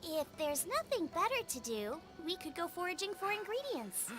If there's nothing better to do, we could go foraging for ingredients.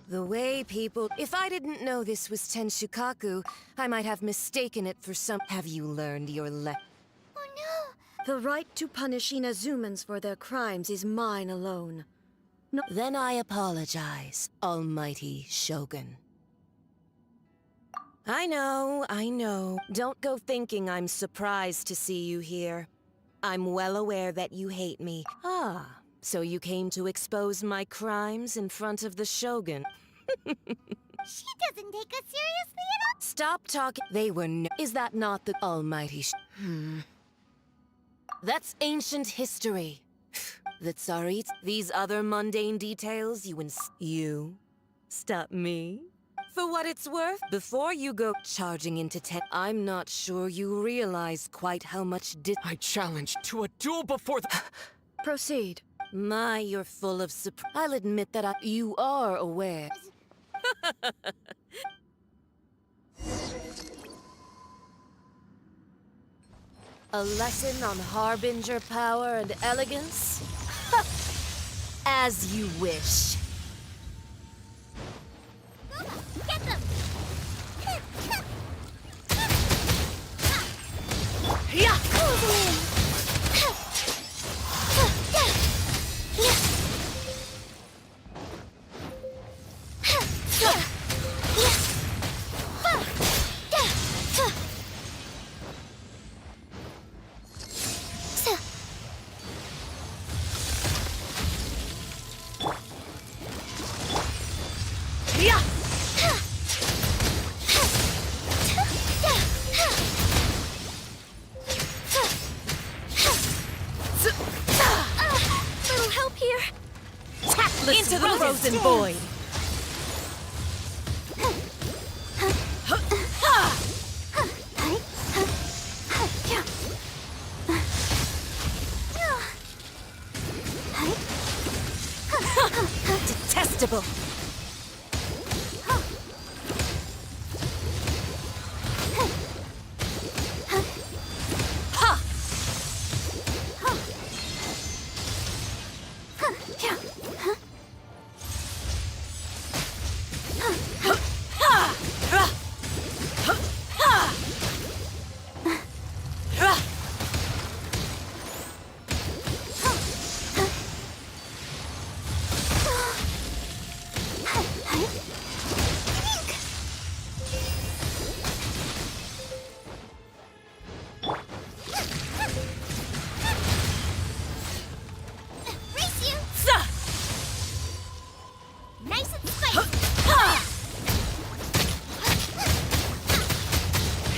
The way people... If I didn't know this was Tenshukaku, I might have mistaken it for some... Have you learned your Oh no! The right to punish Inazumans for their crimes is mine alone. No. Then I apologize, Almighty Shogun. I know. Don't go thinking I'm surprised to see you here. I'm well aware that you hate me. Ah, so you came to expose my crimes in front of the Shogun. She doesn't take us seriously at all! Stop talking. They were no... Is that not the Almighty That's ancient history. The Tsarit, these other mundane details, you stop me? For what it's worth, before you go charging into I'm not sure you realize quite how much I challenge to a duel before the... Proceed. My, you're full of I'll admit that you are aware. A lesson on harbinger power and elegance? As you wish. Get them! Little help here. Into the frozen void! Detestable! Race you! Sa! Nice and spicy!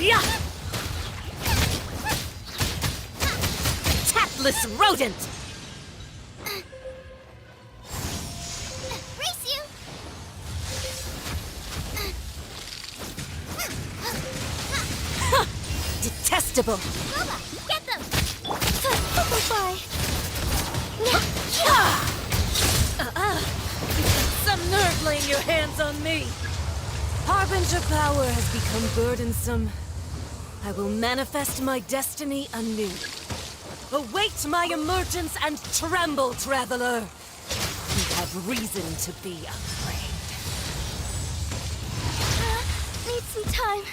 Yeah! Tatless rodent! Race you! Detestable! Boba, get them! Bye. Some nerve laying your hands on me! Harbinger power has become burdensome. I will manifest my destiny anew. Await my emergence and tremble, traveler! You have reason to be afraid. Need some time.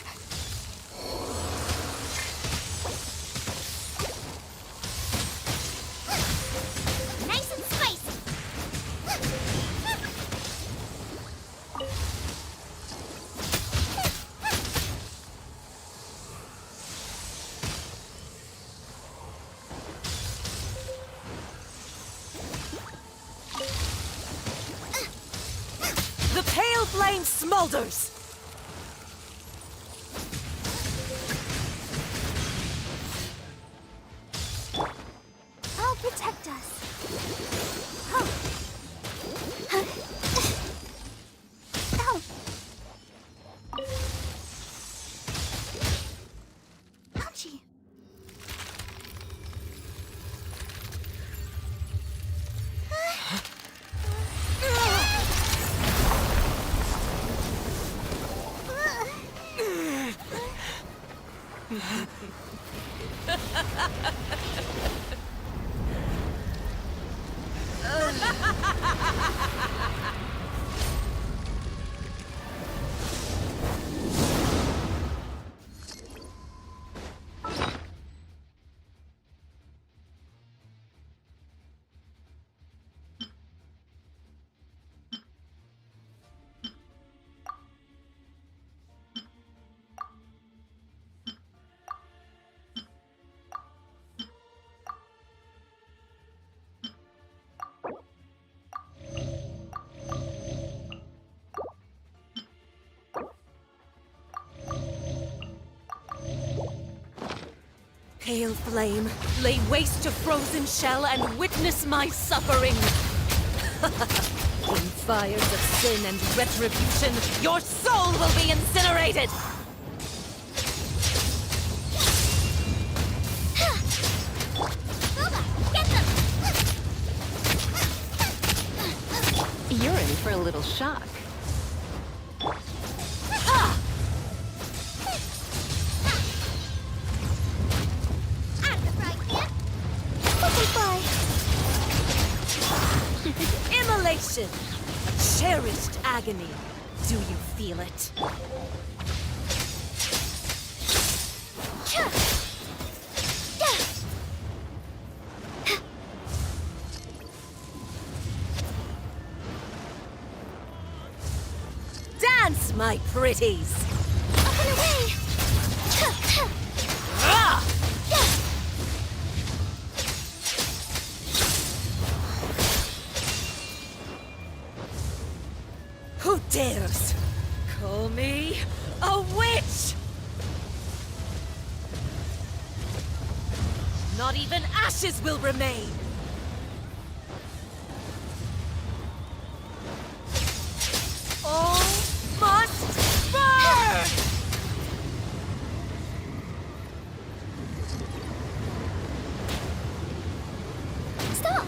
Nice and spicy! The pale flame smolders! I'll protect us. Huh. Ow. Ouchie. Pale flame, lay waste to frozen shell and witness my suffering! In fires of sin and retribution, your soul will be incinerated! Boba, get them! You're in for a little shock. Out of the frying pan! Butterfly! Immolation! A cherished agony. Do you feel it? Dance, my pretties! Up and away! Ah! Who dares call me a witch? Not even ashes will remain. All must burn! Stop!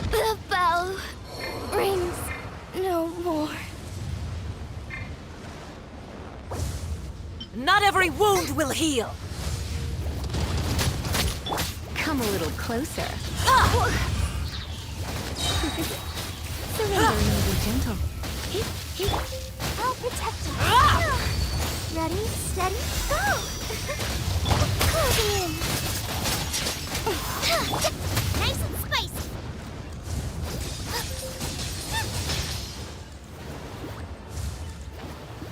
The bell rings no more. Not every wound will heal. Come a little closer. gentle. I'll protect you. Ready, steady, go! Closing in. Nice and spicy.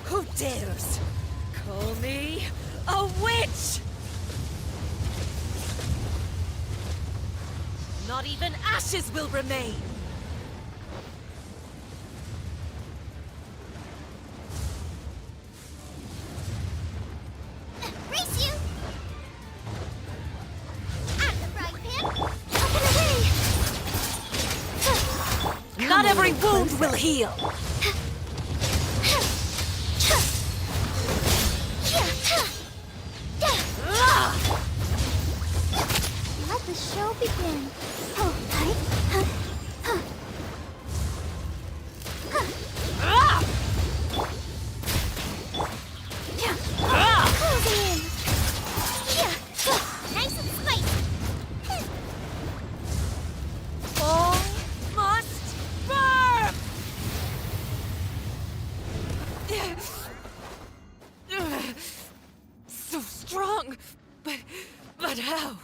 Who dares call me a witch? Not even ashes will remain. Race you! Out of the frying pan! Up and away! Not every wound will heal. Let the show begin. Hold tight. Closing in. Nice and spicy. All must burn! So strong, but how?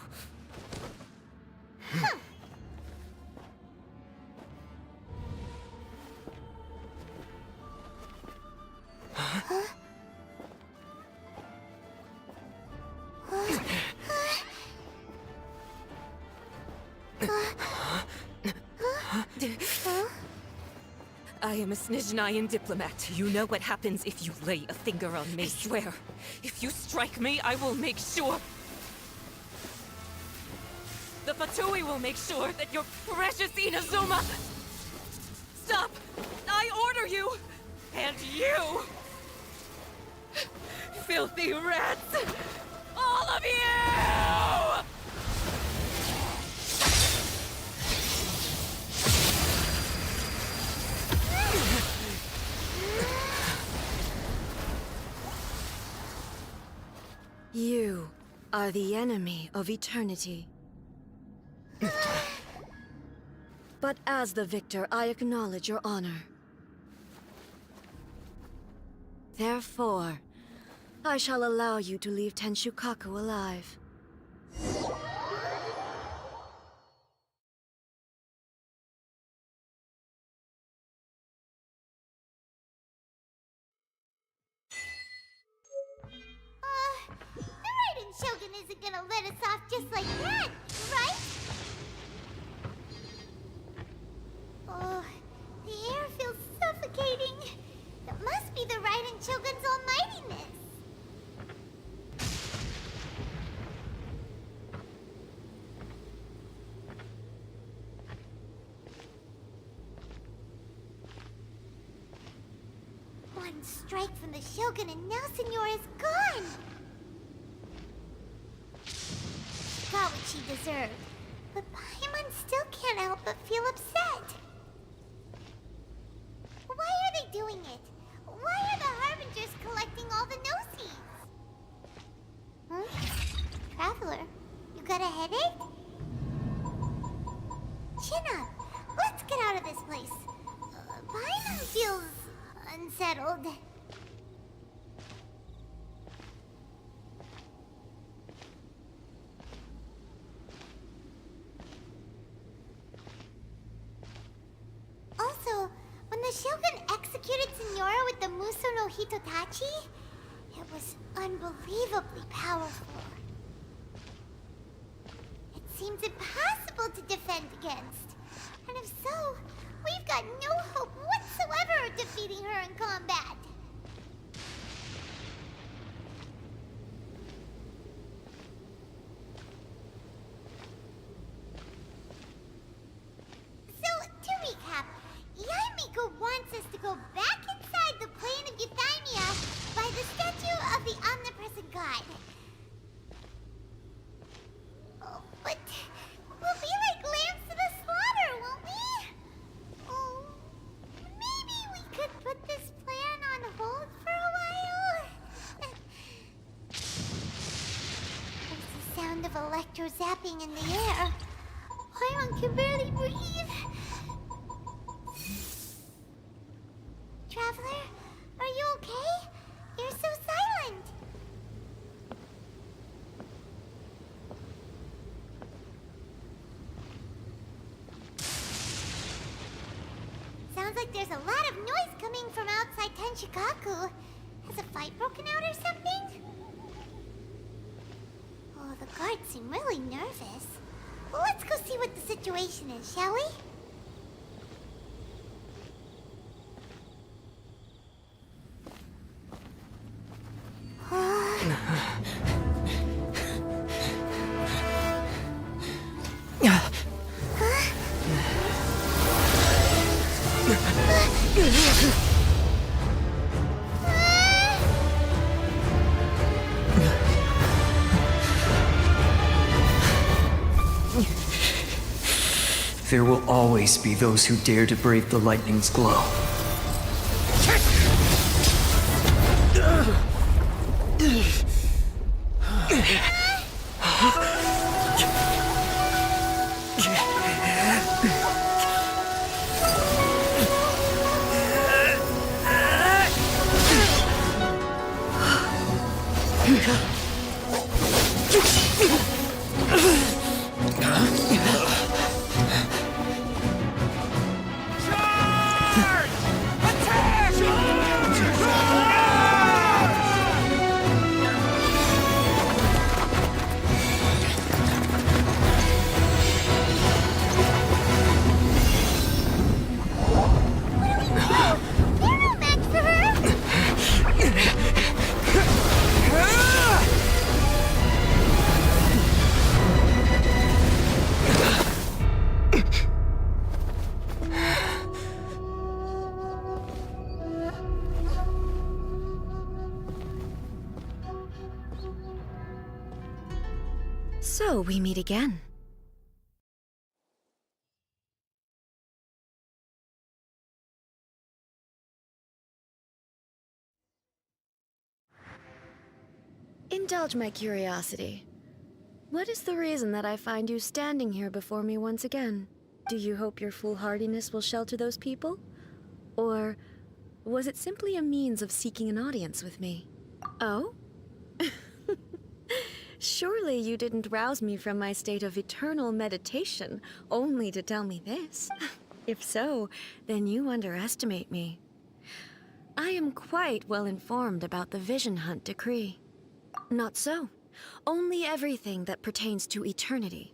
I am a Snezhnayan diplomat. You know what happens if you lay a finger on me. I swear, if you strike me, I will make sure... The Fatui will make sure that your precious Inazuma... Stop! I order you! And you! Filthy rats! All of you! You are the enemy of eternity. But as the victor, I acknowledge your honor. Therefore, I shall allow you to leave Tenshukaku alive. The Raiden Shogun isn't gonna let us off just like that, right? Oh, the air feels suffocating. That must be the Raiden Shogun's almightiness. One strike from the Shogun and now Senora is gone! She got what she deserved, but Paimon still can't help but feel upset. Why are they doing it? Why are the Harbingers collecting all the no-seeds? Huh? Traveler, you got a headache? Chin up. Let's get out of this place. Paimon feels... unsettled. Also, when the Shogun executed Senora with the Muso no Hitotachi, it was unbelievably powerful. It seems impossible to defend against. And if so, we've got no hope whatsoever of defeating her in combat. So, to recap, Yaimiko wants us to go back inside the plane of Euthymia by the statue of the omnipresent god. Oh, but we'll be like lambs to the slaughter, won't we? Oh, maybe we could put this plan on hold for a while? There's the sound of electro zapping in the air. Paimon can barely breathe. Traveler? Are you okay? You're so silent. Sounds like there's a lot of noise coming from outside Tenshikaku. Has a fight broken out or something? Oh, the guards seem really nervous. Well, let's go see what the situation is, shall we? There will always be those who dare to brave the lightning's glow. So we meet again. Indulge my curiosity. What is the reason that I find you standing here before me once again? Do you hope your foolhardiness will shelter those people? Or was it simply a means of seeking an audience with me? Oh? Surely you didn't rouse me from my state of eternal meditation only to tell me this. If so, then you underestimate me. I am quite well informed about the Vision Hunt decree. Not so. Only everything that pertains to eternity.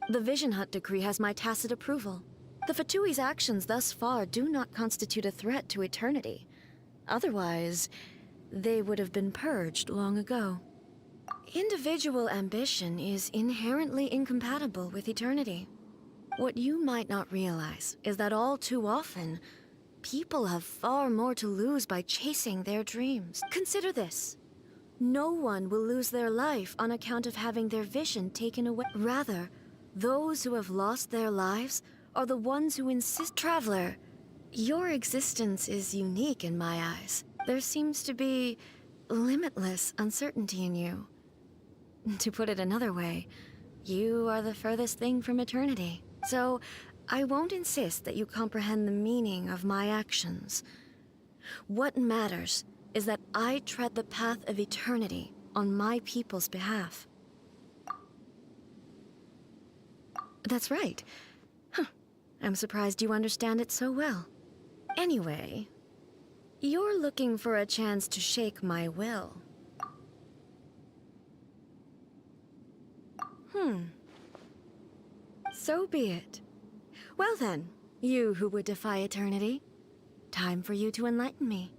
The Vision Hunt decree has my tacit approval. The Fatui's actions thus far do not constitute a threat to eternity. Otherwise, they would have been purged long ago. Individual ambition is inherently incompatible with eternity. What you might not realize is that all too often, people have far more to lose by chasing their dreams. Consider this. No one will lose their life on account of having their vision taken away. Rather, those who have lost their lives are the ones who insist. Traveler, your existence is unique in my eyes. There seems to be limitless uncertainty in you. To put it another way, you are the furthest thing from eternity. So, I won't insist that you comprehend the meaning of my actions. What matters is that I tread the path of eternity on my people's behalf. That's right. Huh. I'm surprised you understand it so well. Anyway, you're looking for a chance to shake my will. So be it. Well then, you who would defy eternity, time for you to enlighten me.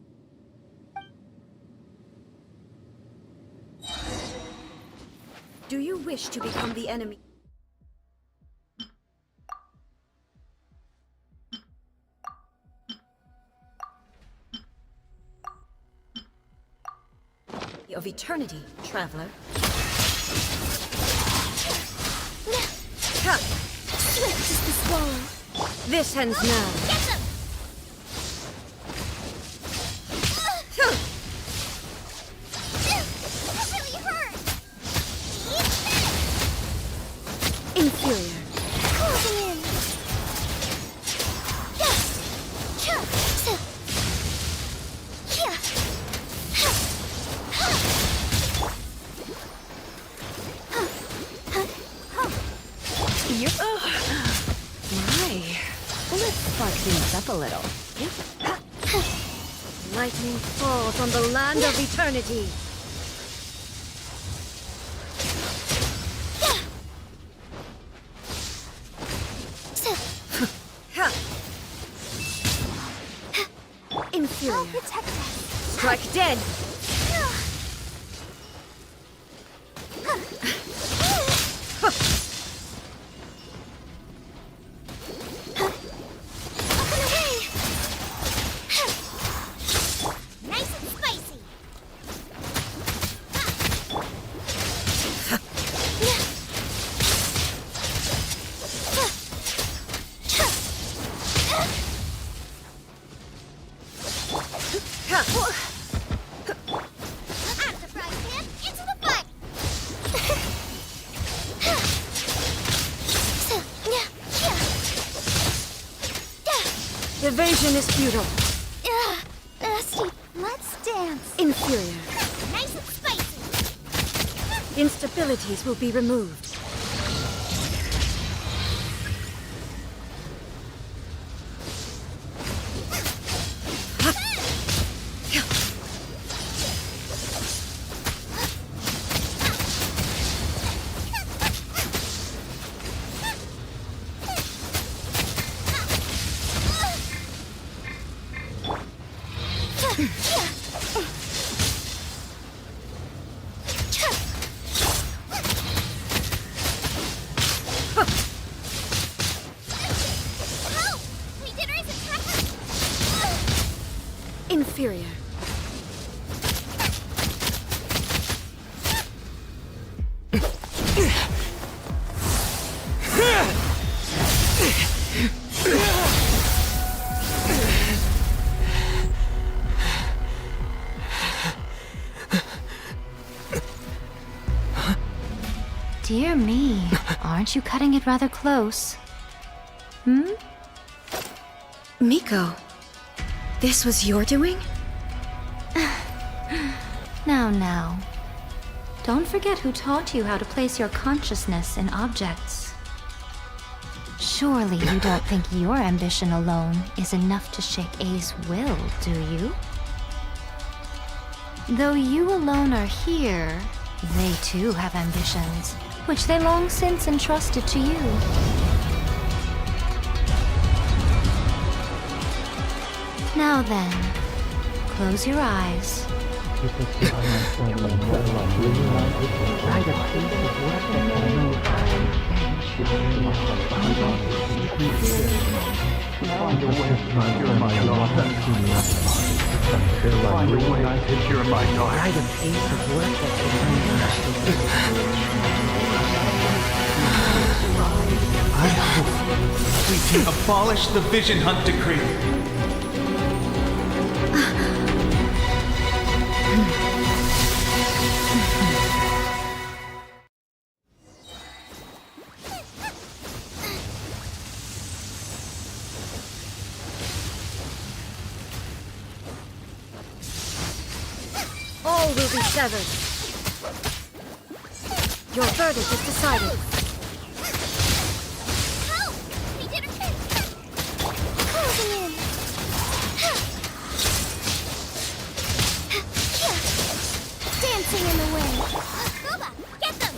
Do you wish to become the enemy of eternity, traveler? Ha! Swift as the swallow. This ends now. Get them! That really hurt. Inferior. Closing in. Yes. Lightning falls on the land of eternity. Inferior. I'll protect us. Strike dead. Nice and spicy. Out of the frying pan, into the fire. Evasion is futile. Nasty. Let's dance. Inferior. Nice and spicy. Instabilities will be removed. We did raise a track. Inferior. Dear me, aren't you cutting it rather close? Miko, this was your doing? Now. Don't forget who taught you how to place your consciousness in objects. Surely you don't think your ambition alone is enough to shake A's will, do you? Though you alone are here, they too have ambitions, which they long since entrusted to you. Now then, close your eyes. I hope we can abolish the Vision Hunt Decree. All will be severed. Your verdict is decided. Help! We did it. Closing in. Dancing in the wind. Boba, get them!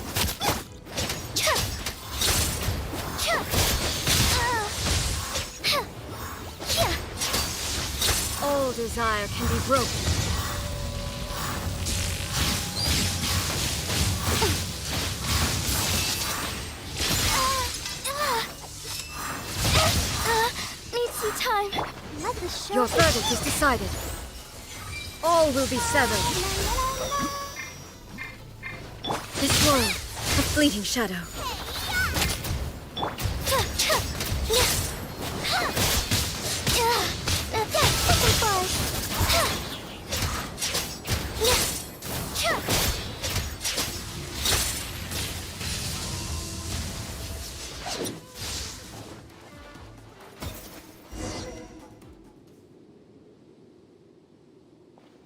All desire can be broken. Need some time. Let the show Your verdict is decided. All will be severed. This world, a fleeting shadow.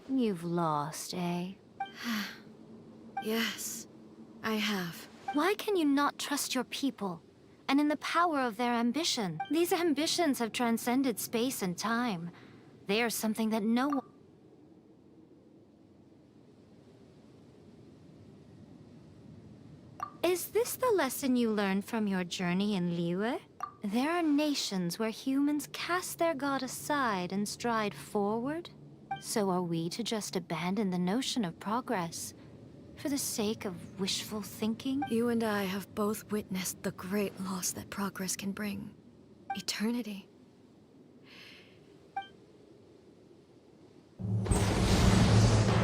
You've lost, eh? Yes, I have. Why can you not trust your people? and in the power of their ambition. These ambitions have transcended space and time. They are something that no one... Is this the lesson you learned from your journey in Liyue? There are nations where humans cast their god aside and stride forward. So are we to just abandon the notion of progress for the sake of wishful thinking? You and I have both witnessed the great loss that progress can bring. Eternity.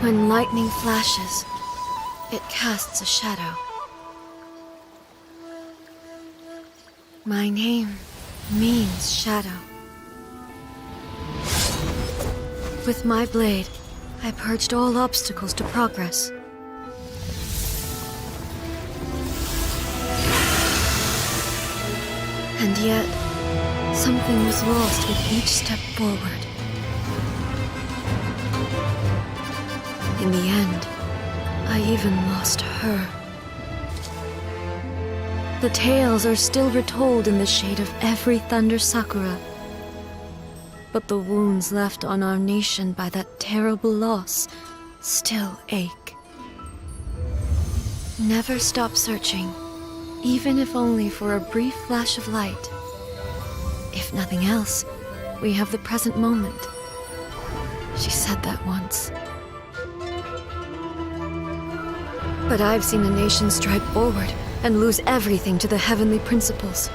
When lightning flashes, it casts a shadow. My name means shadow. With my blade, I purged all obstacles to progress. And yet, something was lost with each step forward. In the end, I even lost her. The tales are still retold in the shade of every Thunder Sakura. But the wounds left on our nation by that terrible loss still ache. Never stop searching, even if only for a brief flash of light. If nothing else, we have the present moment. She said that once. But I've seen a nation stride forward and lose everything to the heavenly principles.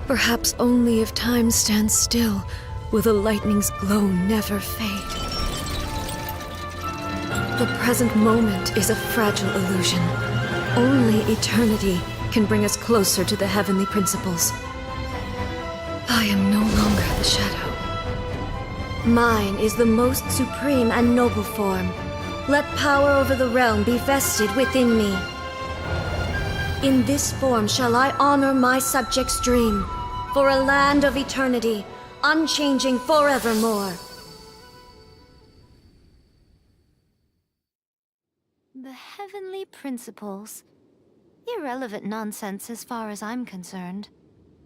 Perhaps only if time stands still will the lightning's glow never fade. The present moment is a fragile illusion. Only eternity can bring us closer to the heavenly principles. I am no longer the shadow. Mine is the most supreme and noble form. Let power over the realm be vested within me. In this form shall I honor my subjects' dream, for a land of eternity, unchanging forevermore. The heavenly principles. Irrelevant nonsense as far as I'm concerned.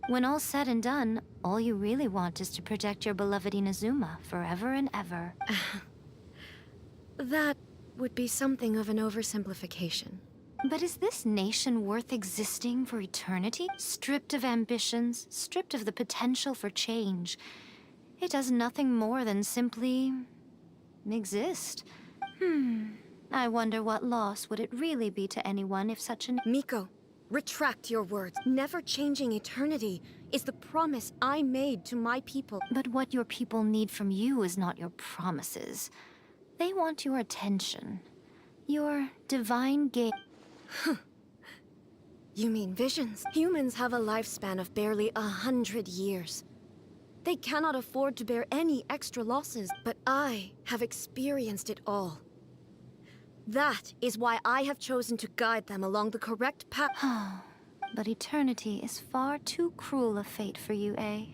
When all's said and done, all you really want is to protect your beloved Inazuma forever and ever. That would be something of an oversimplification. But is this nation worth existing for eternity? Stripped of ambitions, stripped of the potential for change. It does nothing more than simply... exist. I wonder what loss would it really be to anyone if such an... Miko, retract your words. Never changing eternity is the promise I made to my people. But what your people need from you is not your promises. They want your attention. Your divine gaze. You mean visions? Humans have a lifespan of barely 100 years. They cannot afford to bear any extra losses, but I have experienced it all. That is why I have chosen to guide them along the correct path. But eternity is far too cruel a fate for you, eh?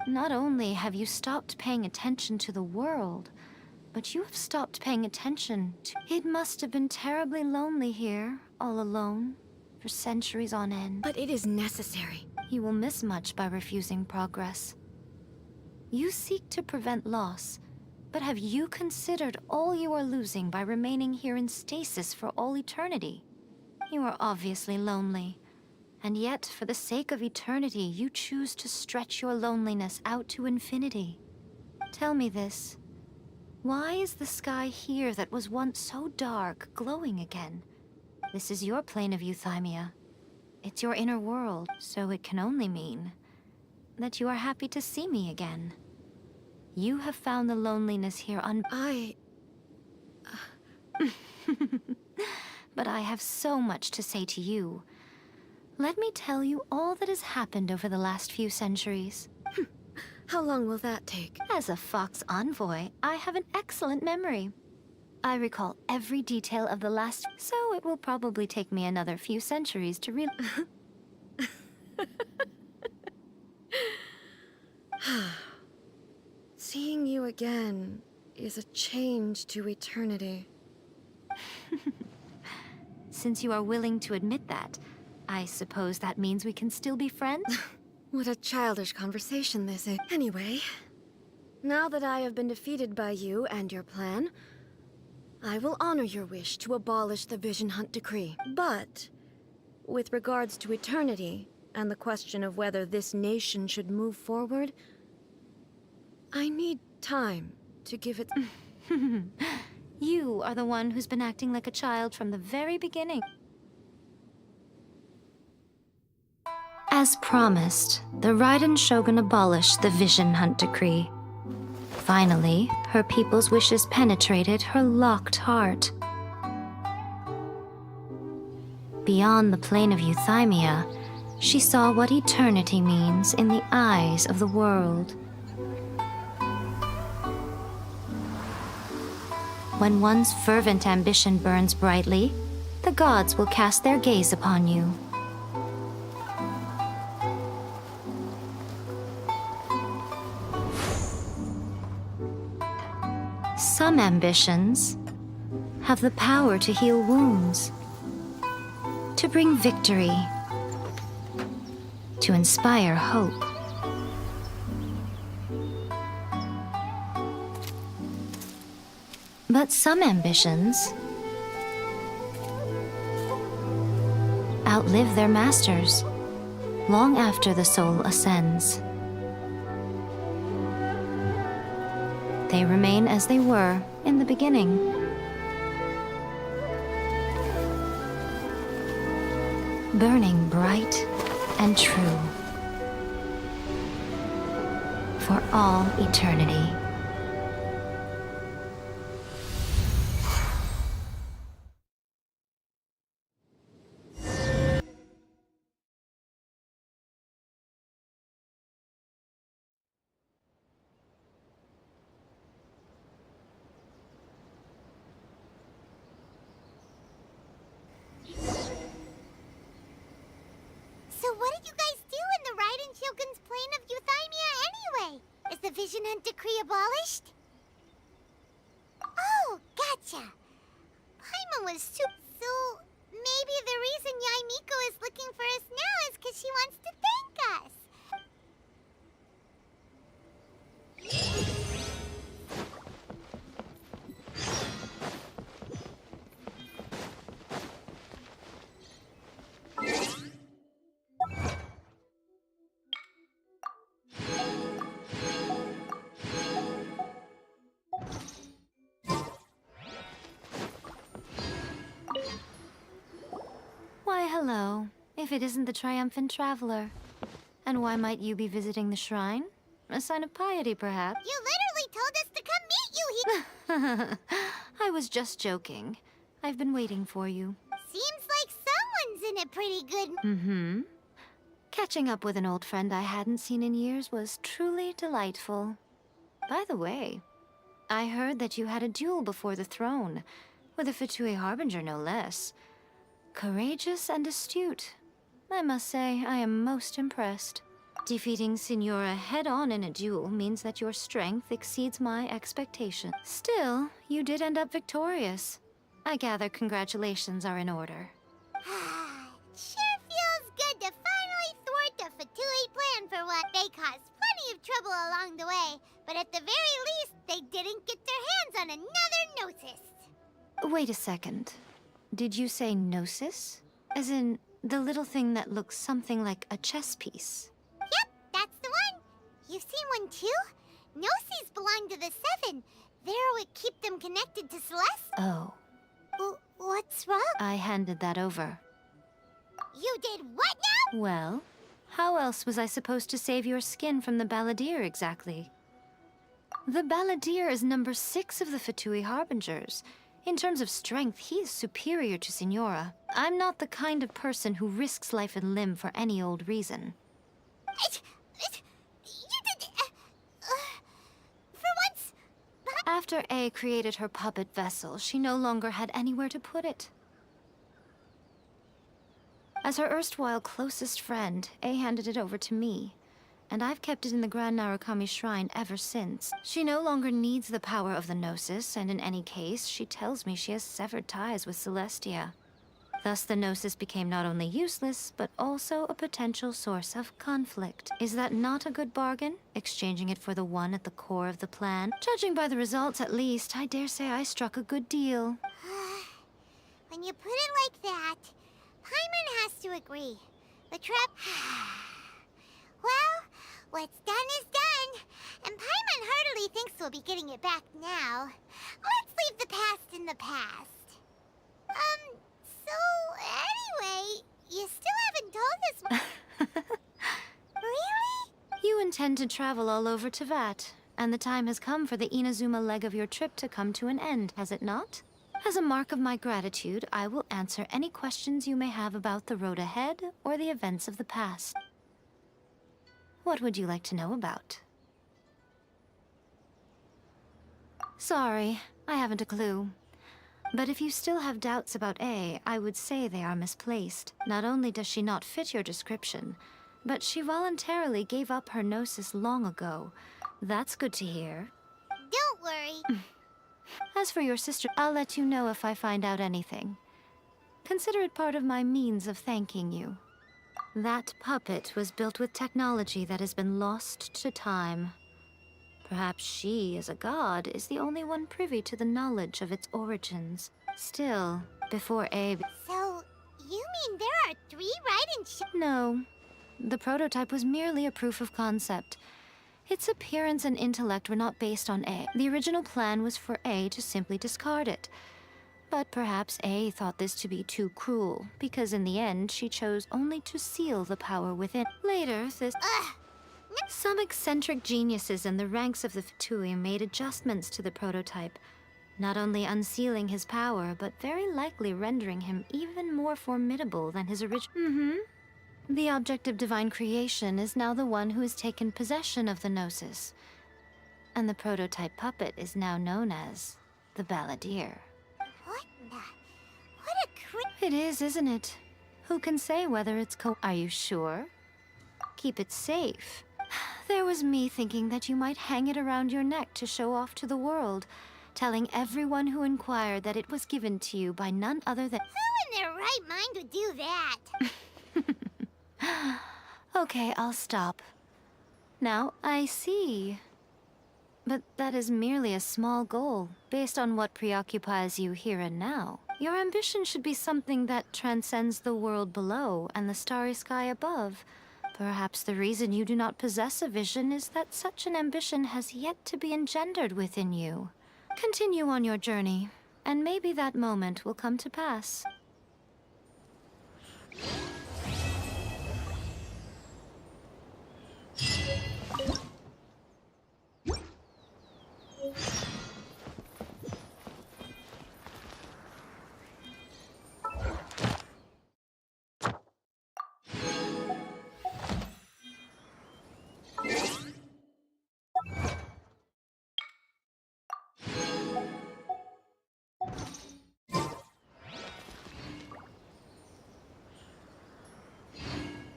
Not only have you stopped paying attention to the world, but you have stopped paying attention to... It must have been terribly lonely here, all alone, for centuries on end. But it is necessary. You will miss much by refusing progress. You seek to prevent loss, but have you considered all you are losing by remaining here in stasis for all eternity? You are obviously lonely, and yet, for the sake of eternity, you choose to stretch your loneliness out to infinity. Tell me this. Why is the sky here that was once so dark glowing again? This is your plane of euthymia. It's your inner world, so it can only mean that you are happy to see me again. You have found the loneliness here But I have so much to say to you. Let me tell you all that has happened over the last few centuries. How long will that take? As a Fox envoy, I have an excellent memory. I recall every detail of the last, so it will probably take me another few centuries to real. Seeing you again is a change to eternity. Since you are willing to admit that, I suppose that means we can still be friends? What a childish conversation this is. Anyway, now that I have been defeated by you and your plan, I will honor your wish to abolish the Vision Hunt decree. But, with regards to eternity, and the question of whether this nation should move forward, I need time to give it... You are the one who's been acting like a child from the very beginning. As promised, the Raiden Shogun abolished the Vision Hunt decree. Finally, her people's wishes penetrated her locked heart. Beyond the plane of Euthymia, she saw what eternity means in the eyes of the world. When one's fervent ambition burns brightly, the gods will cast their gaze upon you. Some ambitions have the power to heal wounds, to bring victory, to inspire hope. But some ambitions outlive their masters long after the soul ascends. They remain as they were in the beginning. Burning bright and true for all eternity. So what did you guys do in the Raiden Shogun's plane of Euthymia anyway? Is the Vision Hunt decree abolished? Oh, gotcha. Paimon was so maybe the reason Yaimiko is looking for us now is because she wants to thank us. Why, hello, if it isn't the triumphant traveler. And why might you be visiting the shrine? A sign of piety, perhaps? You literally told us to come meet you here. I was just joking. I've been waiting for you. Seems like someone's in a pretty good... Mm-hmm. Catching up with an old friend I hadn't seen in years was truly delightful. By the way, I heard that you had a duel before the throne, with a Fatui Harbinger no less. Courageous and astute. I must say, I am most impressed. Defeating Signora head-on in a duel means that your strength exceeds my expectations. Still, you did end up victorious. I gather congratulations are in order. Sure feels good to finally thwart the Fatui plan for what they caused plenty of trouble along the way, but at the very least, they didn't get their hands on another Gnosis. Wait a second. Did you say Gnosis? As in, the little thing that looks something like a chess piece? Yep, that's the one. You've seen one too? Gnosis belong to the Seven. They're what keep them connected to Celeste. Oh. What's wrong? I handed that over. You did what now? Well, how else was I supposed to save your skin from the Balladeer exactly? The Balladeer is number 6 of the Fatui Harbingers. In terms of strength, he is superior to Signora. I'm not the kind of person who risks life and limb for any old reason. You did... for once... After A created her puppet vessel, she no longer had anywhere to put it. As her erstwhile closest friend, A handed it over to me, and I've kept it in the Grand Narukami Shrine ever since. She no longer needs the power of the Gnosis, and in any case, she tells me she has severed ties with Celestia. Thus, the Gnosis became not only useless, but also a potential source of conflict. Is that not a good bargain? Exchanging it for the one at the core of the plan? Judging by the results, at least, I dare say I struck a good deal. When you put it like that, Paimon has to agree. The trap... Well, what's done is done. And Paimon heartily thinks we'll be getting it back now. Let's leave the past in the past. So anyway, you still haven't told us... Really? You intend to travel all over Teyvat, and the time has come for the Inazuma leg of your trip to come to an end, has it not? As a mark of my gratitude, I will answer any questions you may have about the road ahead or the events of the past. What would you like to know about? Sorry, I haven't a clue. But if you still have doubts about A, I would say they are misplaced. Not only does she not fit your description, but she voluntarily gave up her gnosis long ago. That's good to hear. Don't worry. As for your sister, I'll let you know if I find out anything. Consider it part of my means of thanking you. That puppet was built with technology that has been lost to time. Perhaps she, as a god, is the only one privy to the knowledge of its origins. Still, before Abe... So, you mean there are 3 right in No. The prototype was merely a proof of concept. Its appearance and intellect were not based on A. The original plan was for A to simply discard it. But perhaps A thought this to be too cruel, because in the end she chose only to seal the power within. Later, this... Some eccentric geniuses in the ranks of the Fatui made adjustments to the prototype, not only unsealing his power, but very likely rendering him even more formidable than his original... The object of divine creation is now the one who has taken possession of the Gnosis, and the prototype puppet is now known as the Balladeer. What a It is, isn't it? Who can say whether it's Are you sure? Keep it safe. There was me thinking that you might hang it around your neck to show off to the world, telling everyone who inquired that it was given to you by none other than... Who in their right mind would do that? Okay, I'll stop. Now, I see. But that is merely a small goal, based on what preoccupies you here and now. Your ambition should be something that transcends the world below and the starry sky above. Perhaps the reason you do not possess a vision is that such an ambition has yet to be engendered within you. Continue on your journey, and maybe that moment will come to pass.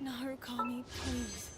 Narukami, please.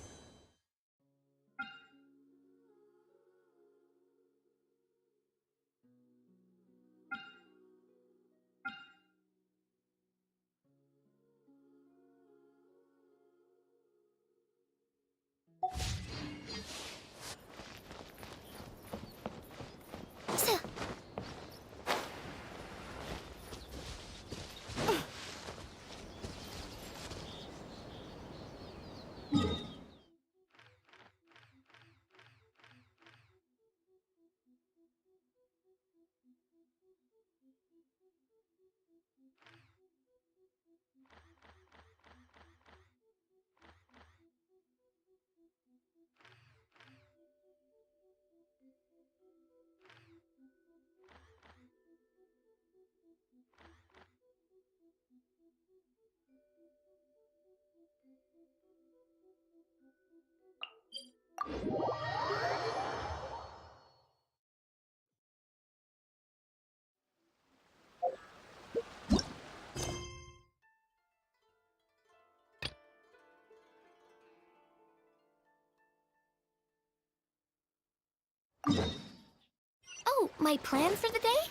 Oh, my plan for the day?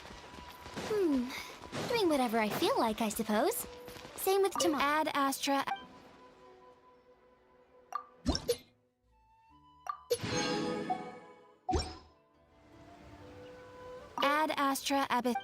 Doing whatever I feel like, I suppose. Same with tomorrow. Ad Astra. Ad Astra Abyss.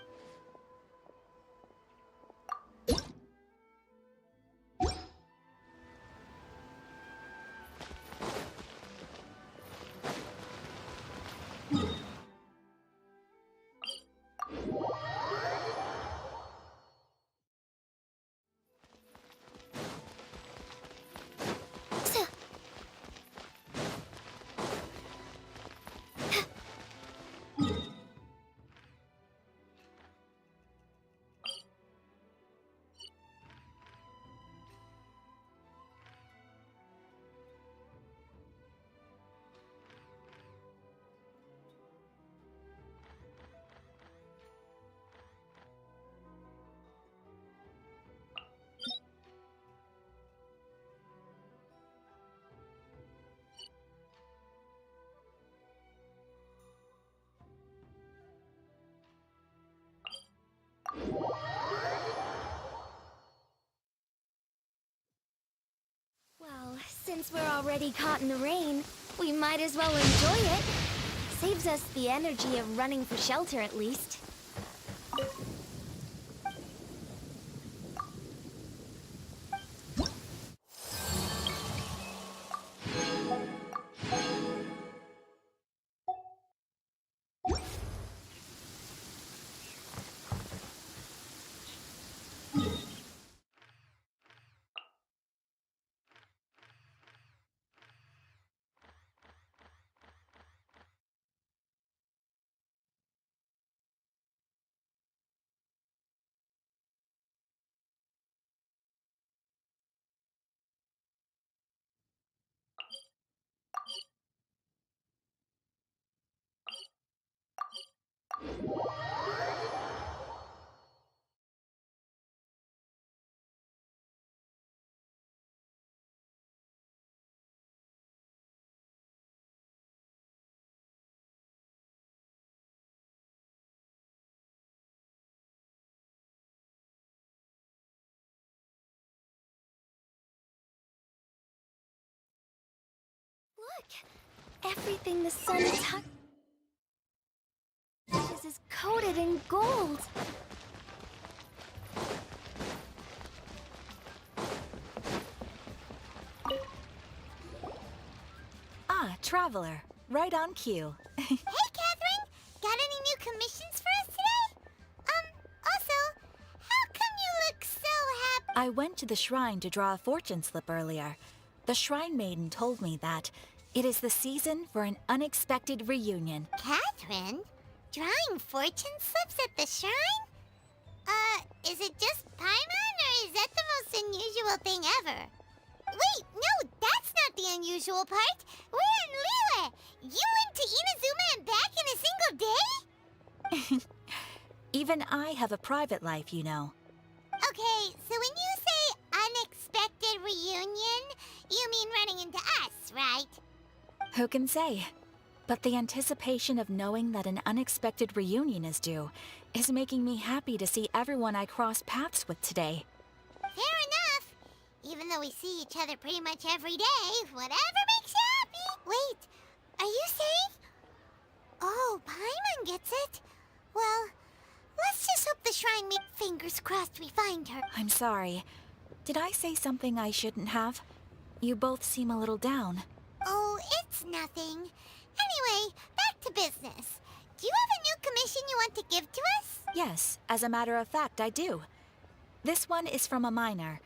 Well, since we're already caught in the rain, we might as well enjoy it. Saves us the energy of running for shelter, at least. Look! Everything the sun touches is coated in gold! Ah, Traveler. Right on cue. Hey, Catherine! Got any new commissions for us today? Also, how come you look so happy? I went to the shrine to draw a fortune slip earlier. The shrine maiden told me that it is the season for an unexpected reunion. Catherine? Drawing fortune slips at the shrine? Is it just Paimon, or is that the most unusual thing ever? Wait, no, that's not the unusual part. We're in Liyue. You went to Inazuma and back in a single day? Even I have a private life, you know. Okay, so when you say unexpected reunion, you mean running into us, right? Who can say? But the anticipation of knowing that an unexpected reunion is due is making me happy to see everyone I crossed paths with today. Fair enough. Even though we see each other pretty much every day, whatever makes you happy. Wait, are you saying? Oh, Paimon gets it. Well, let's just hope the shrine makes fingers crossed we find her. I'm sorry. Did I say something I shouldn't have? You both seem a little down. Oh, it's nothing. Anyway, back to business. Do you have a new commission you want to give to us? Yes, as a matter of fact, I do. This one is from a miner.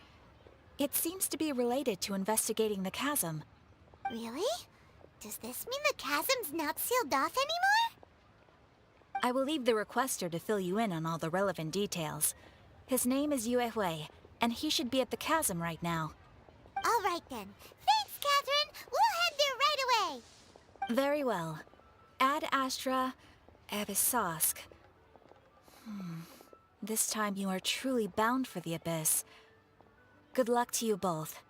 It seems to be related to investigating the chasm. Really? Does this mean the chasm's not sealed off anymore? I will leave the requester to fill you in on all the relevant details. His name is Yue Hui, and he should be at the chasm right now. All right then. Thanks, Catherine. We'll head there right away. Very well. Ad Astra Abyssosk. This time you are truly bound for the Abyss. Good luck to you both.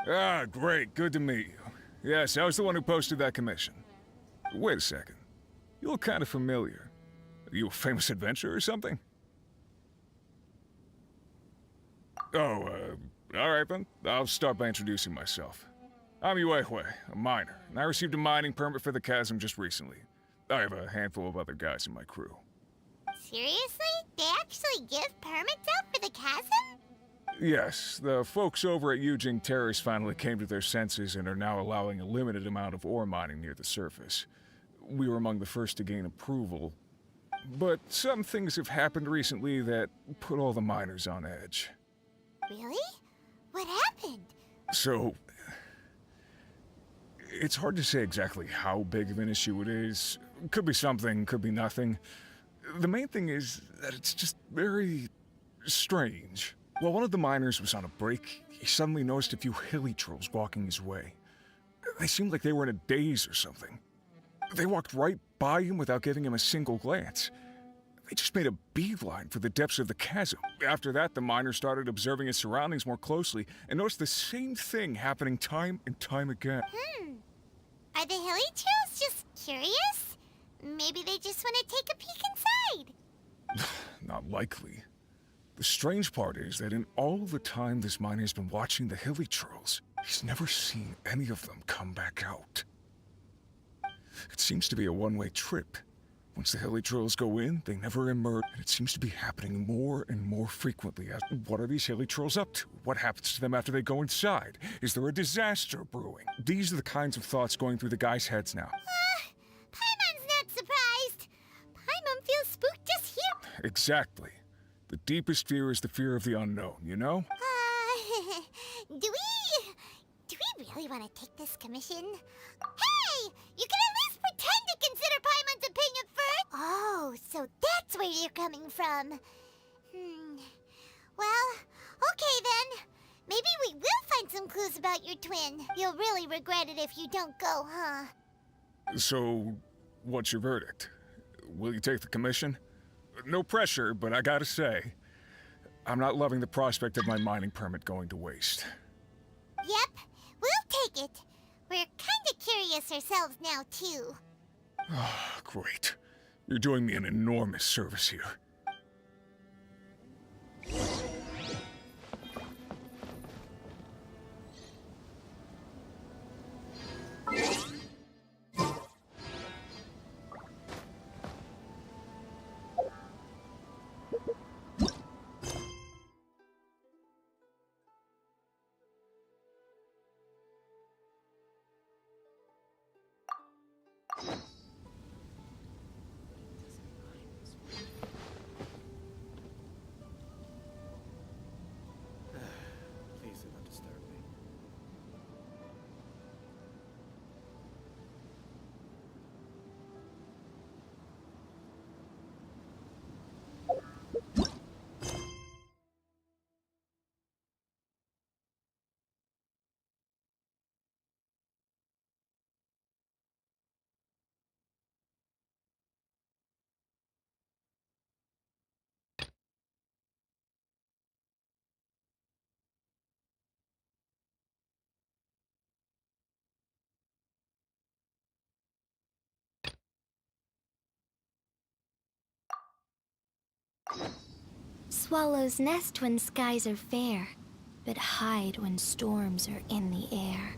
Ah, great. Good to meet you. Yes, I was the one who posted that commission. Wait a second. You look kind of familiar. Are you a famous adventurer or something? Oh, alright then. I'll start by introducing myself. I'm Yue, a miner, and I received a mining permit for the chasm just recently. I have a handful of other guys in my crew. Seriously? They actually give permits out for the chasm? Yes, the folks over at Yujing Terrace finally came to their senses and are now allowing a limited amount of ore mining near the surface. We were among the first to gain approval, but some things have happened recently that put all the miners on edge. Really? What happened? So, it's hard to say exactly how big of an issue it is. Could be something, could be nothing. The main thing is that it's just very strange. While one of the miners was on a break, he suddenly noticed a few hilly trolls walking his way. They seemed like they were in a daze or something. They walked right by him without giving him a single glance. They just made a beeline for the depths of the chasm. After that, the miner started observing his surroundings more closely and noticed the same thing happening time and time again. Are the hilly trolls just curious? Maybe they just want to take a peek inside. Not likely. The strange part is that in all the time this miner has been watching the hilly trolls, he's never seen any of them come back out. It seems to be a one-way trip. Once the hilly trolls go in, they never emerge, and it seems to be happening more and more frequently. What are these hilly trolls up to? What happens to them after they go inside? Is there a disaster brewing? These are the kinds of thoughts going through the guys' heads now. Paimon's not surprised. Paimon feels spooked just here. Exactly. The deepest fear is the fear of the unknown, you know? Do we really want to take this commission? Hey! You can at least pretend to consider Paimon's opinion first! Oh, so that's where you're coming from. Well, okay then. Maybe we will find some clues about your twin. You'll really regret it if you don't go, huh? So, what's your verdict? Will you take the commission? No pressure, but I gotta say, I'm not loving the prospect of my mining permit going to waste. Yep, we'll take it. We're kinda curious ourselves now, too. Great. You're doing me an enormous service here. Please do not disturb me. Swallows nest when skies are fair, but hide when storms are in the air.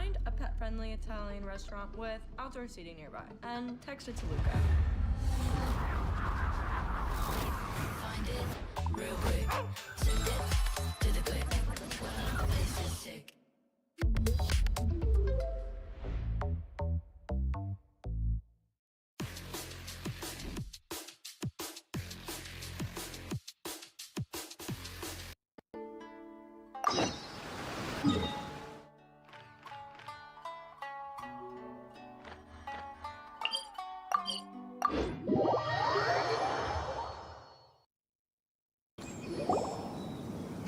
Find a pet-friendly Italian restaurant with outdoor seating nearby, and text it to Luca. Find it real quick. Send it to the click. Well, the place is sick.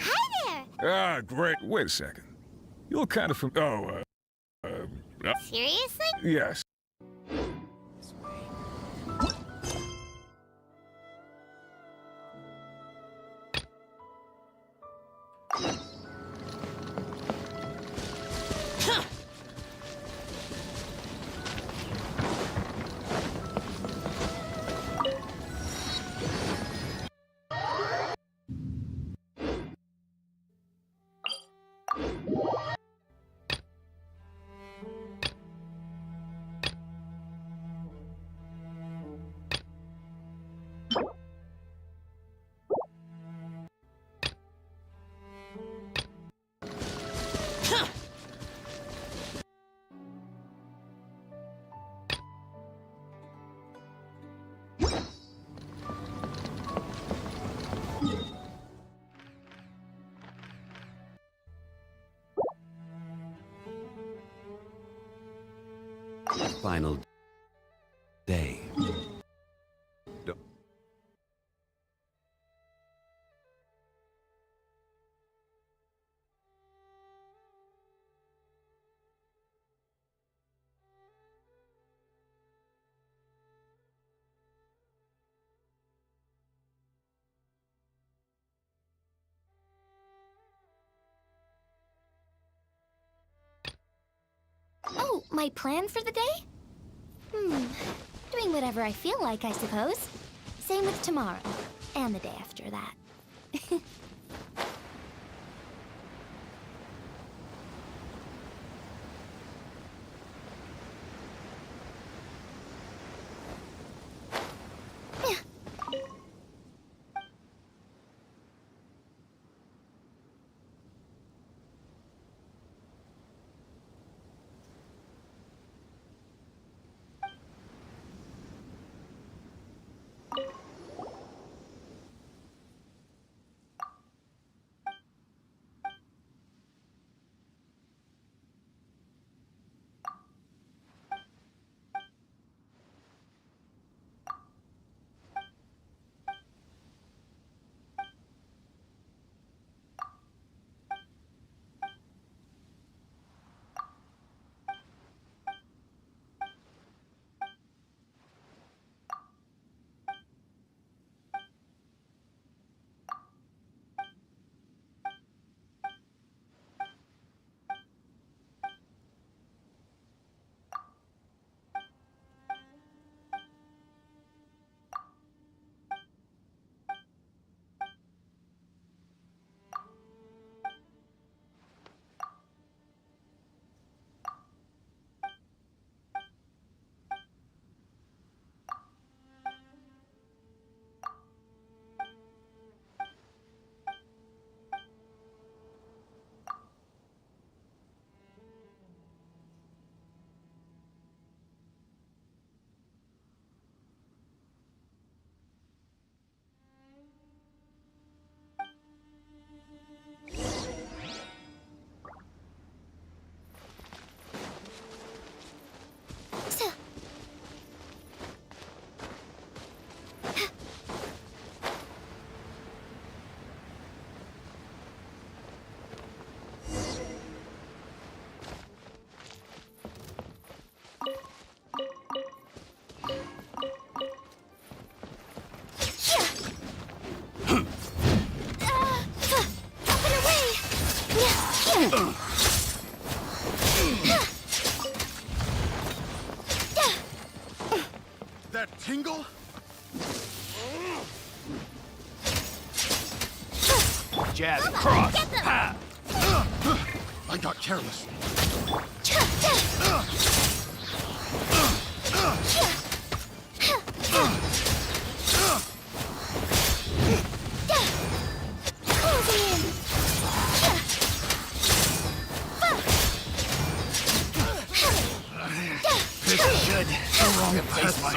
Hi there! Ah, great. Wait a second. You look kind of Seriously? yes. Final day. Oh, my plan for the day? Doing whatever I feel like, I suppose. Same with tomorrow, and the day after that. That tingle? Jab, cross, ha! I got careless. This should the wrong place, my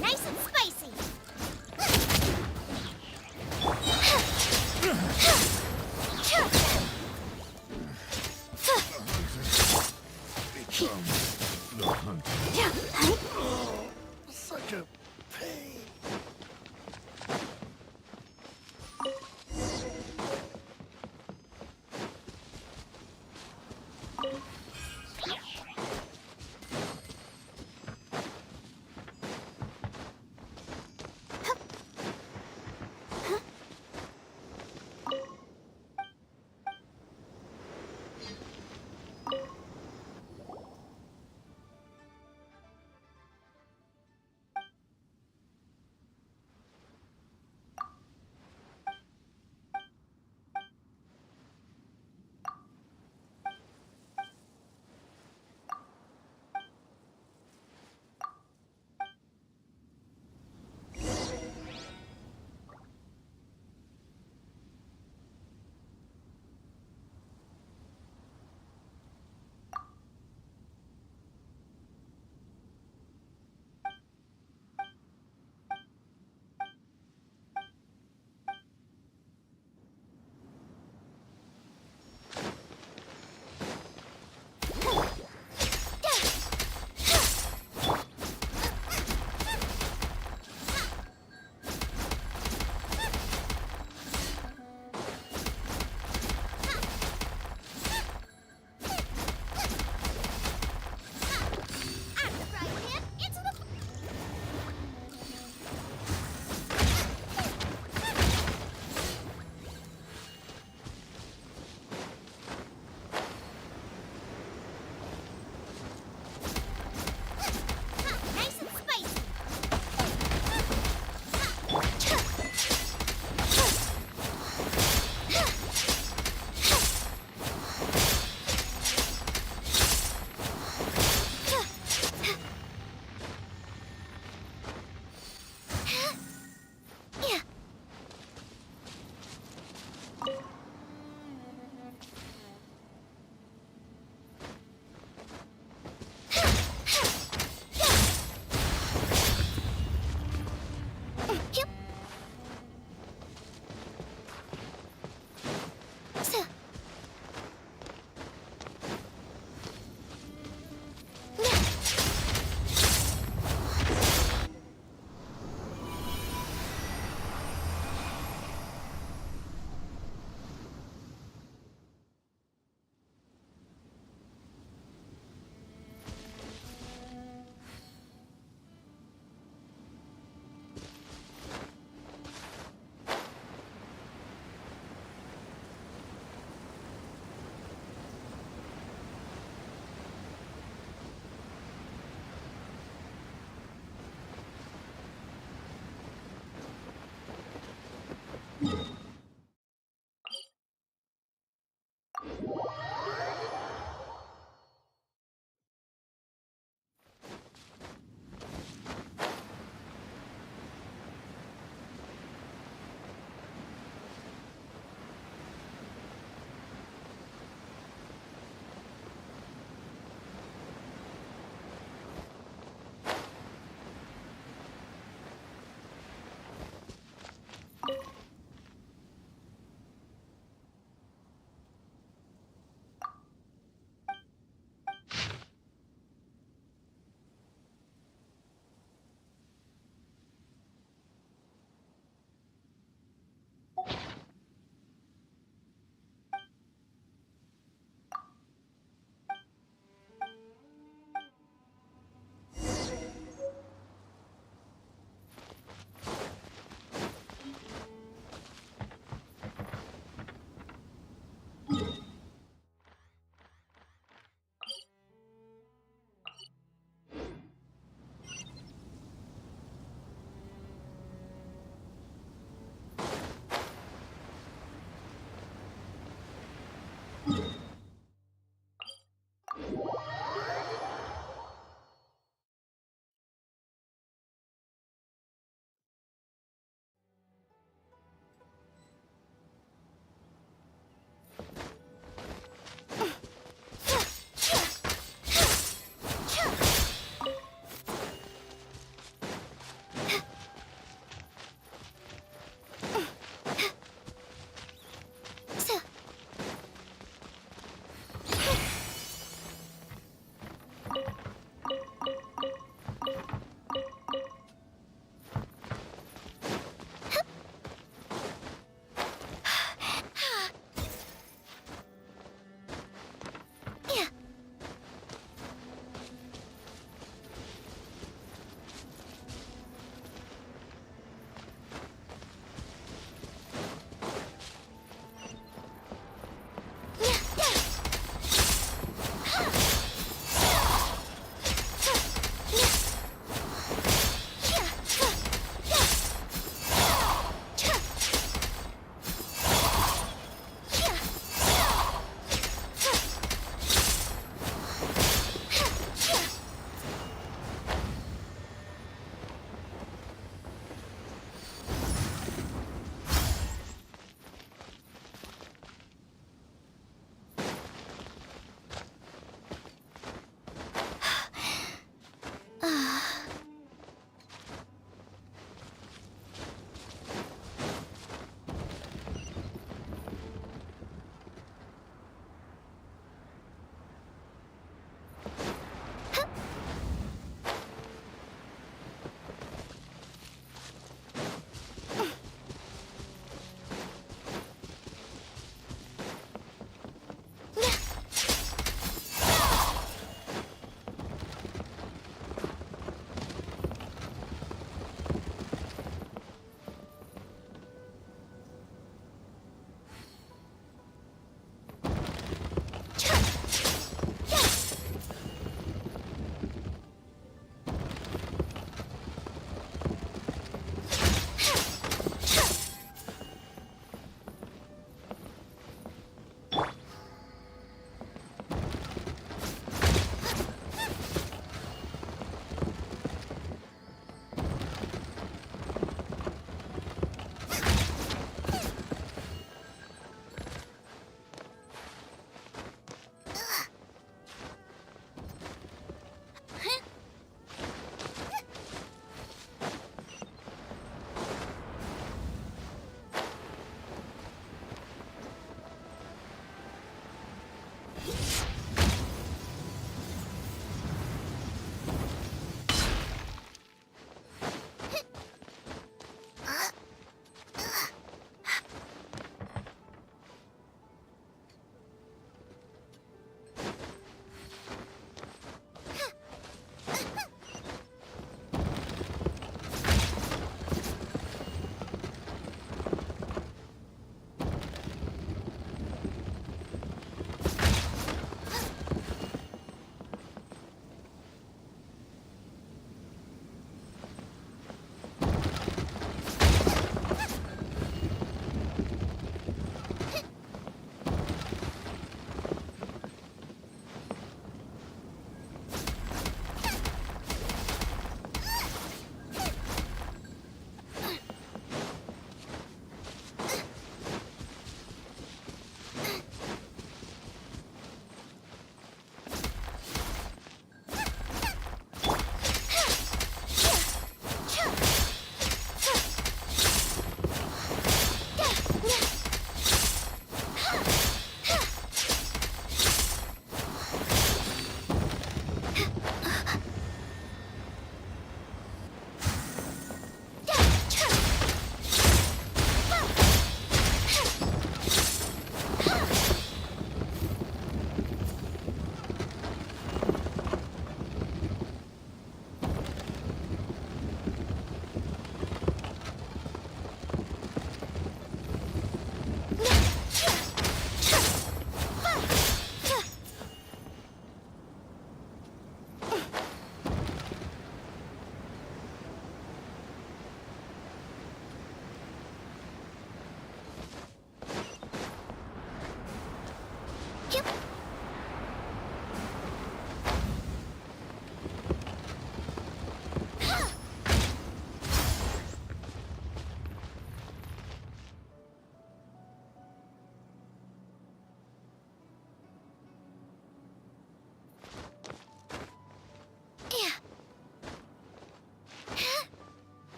Nice and spicy. Such a pain.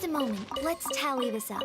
a moment. Let's tally this up.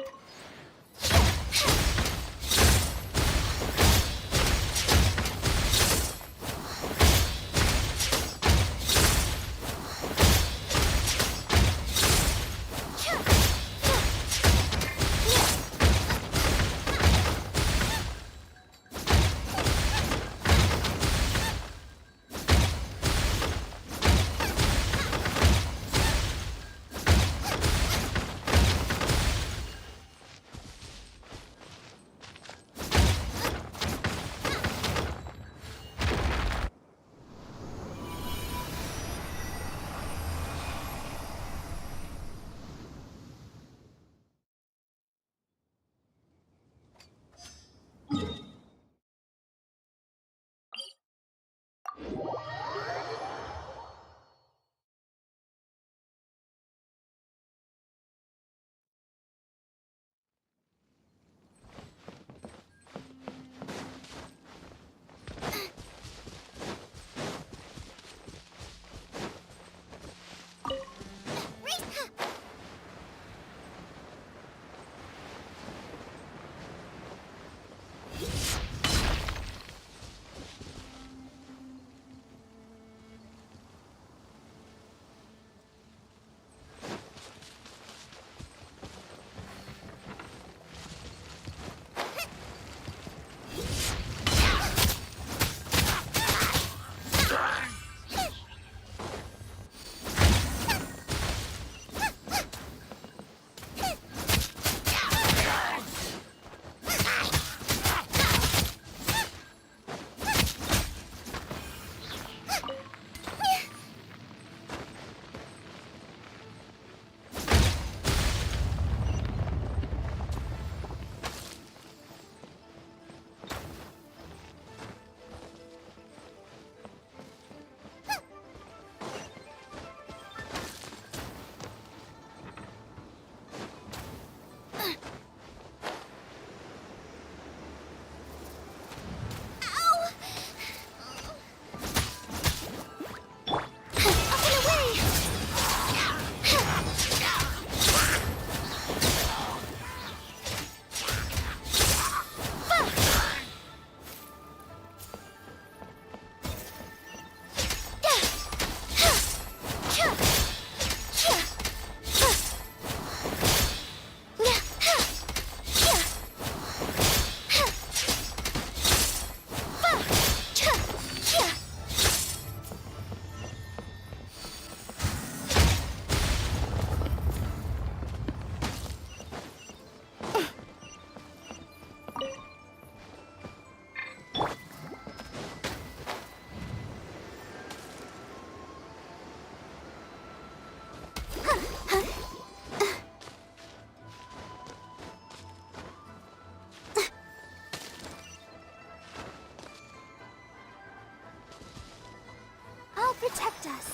Protect us.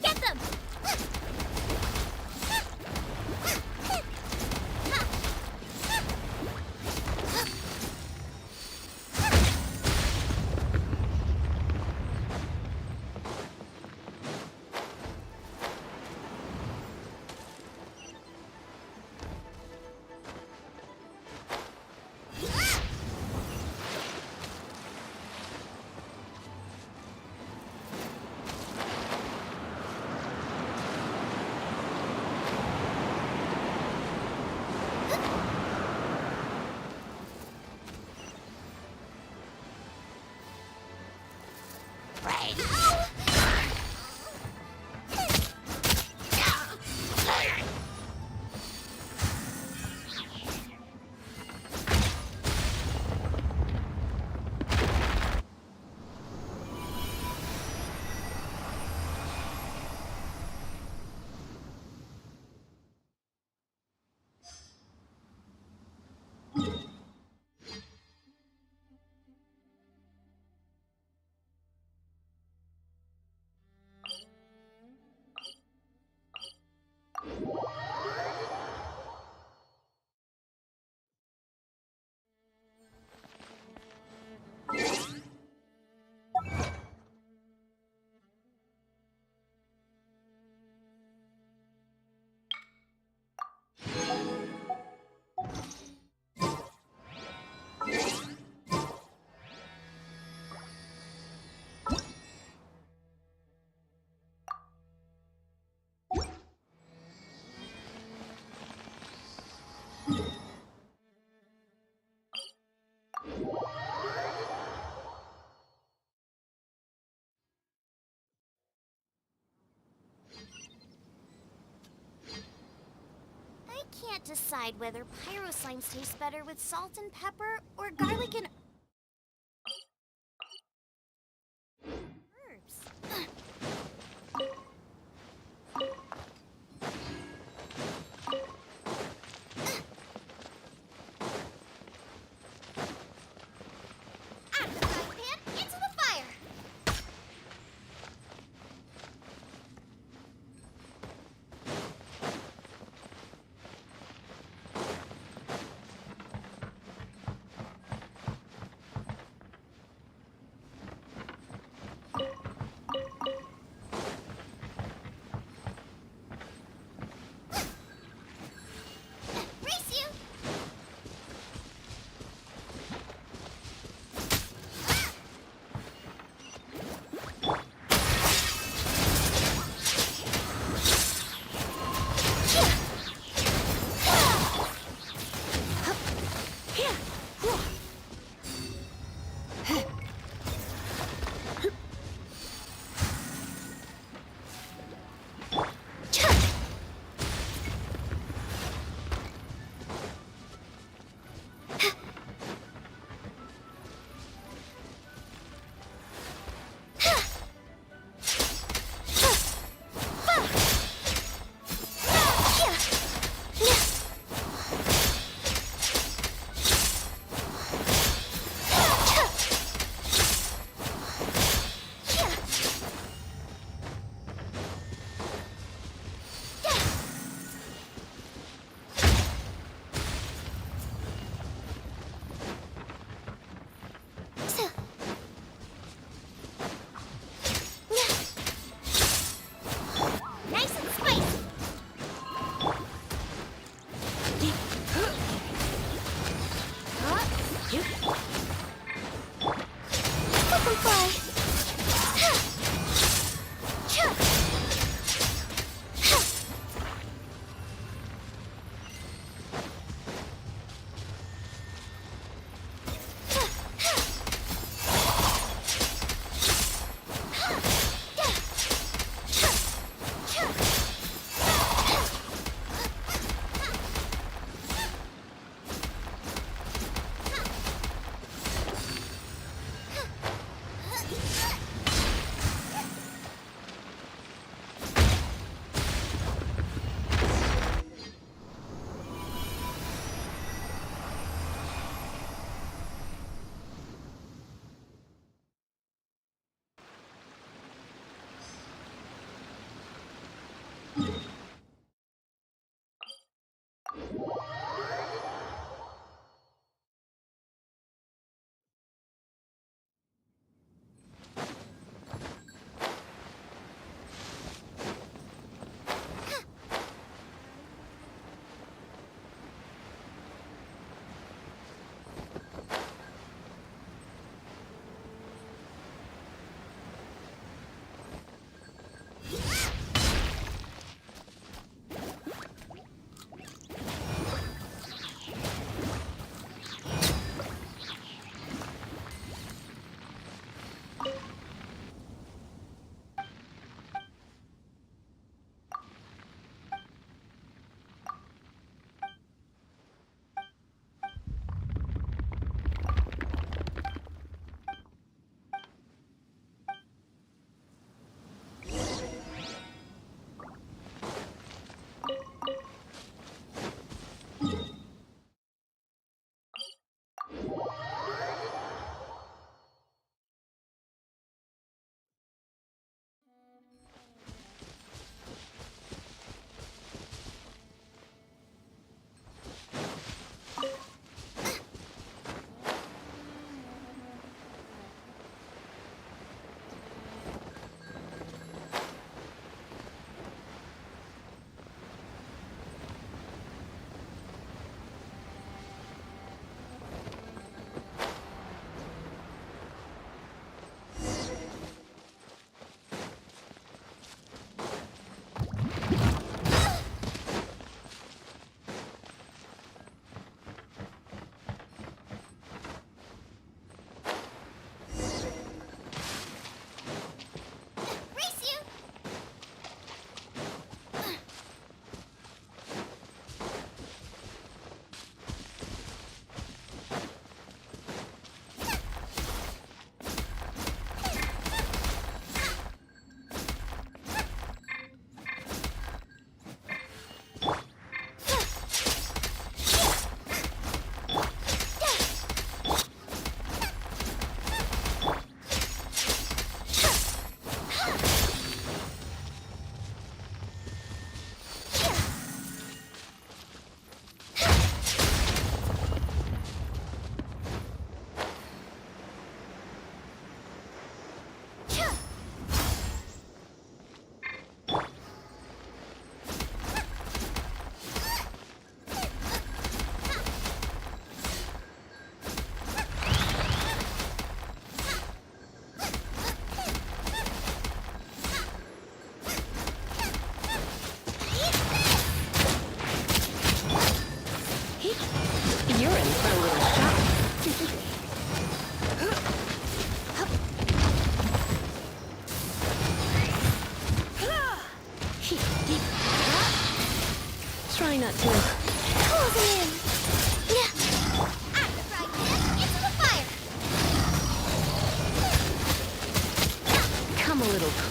Get them! can't decide whether pyro slimes taste better with salt and pepper or garlic and herbs. Out of the frying pan, into the fire!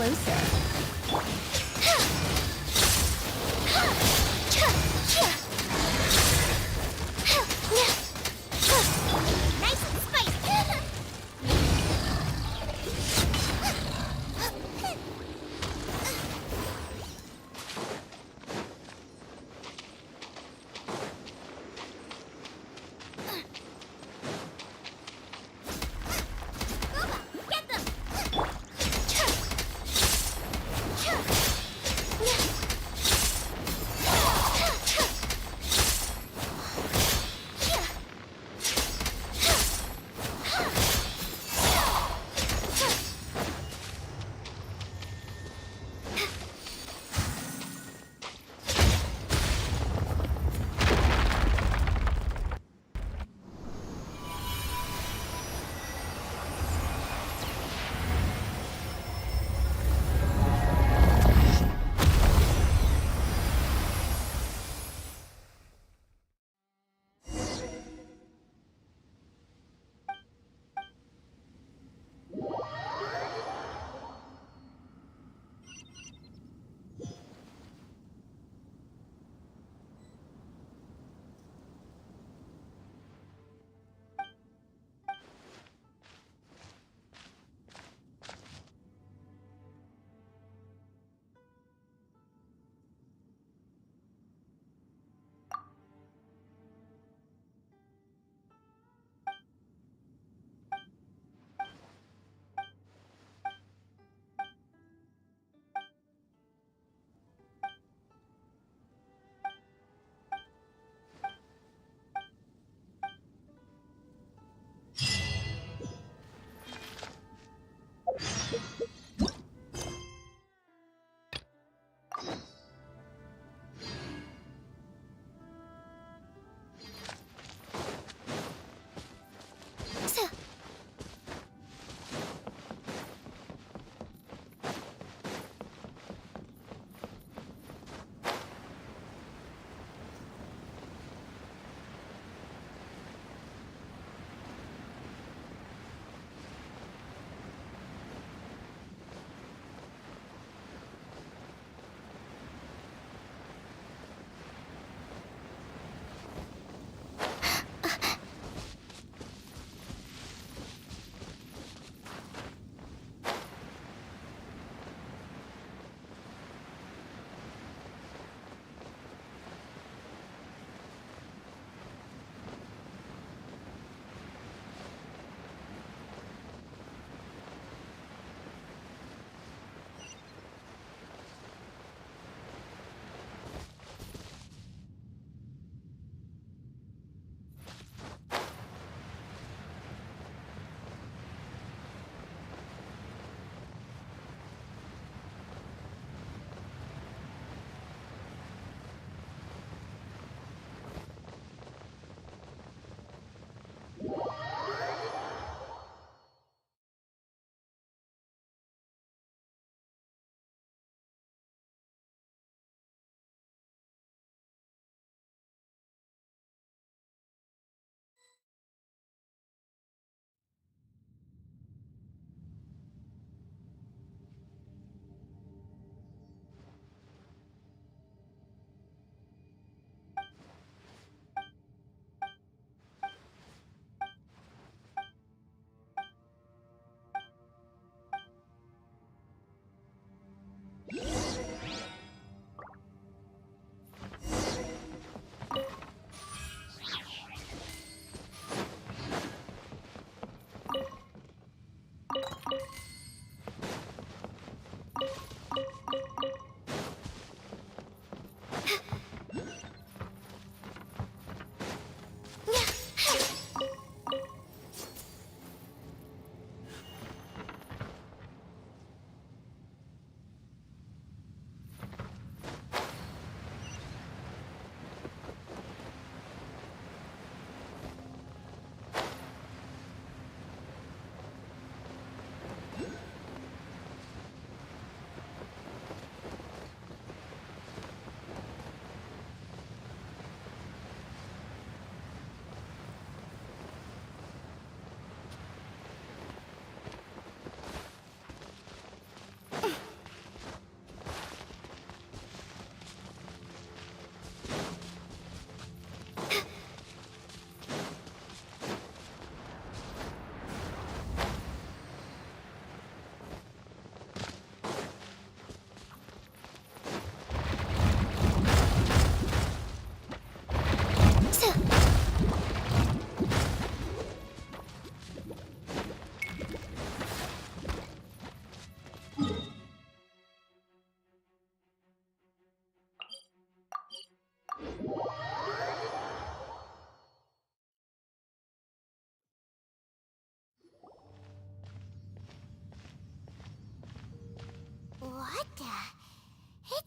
closer. Nice and spicy. Get them!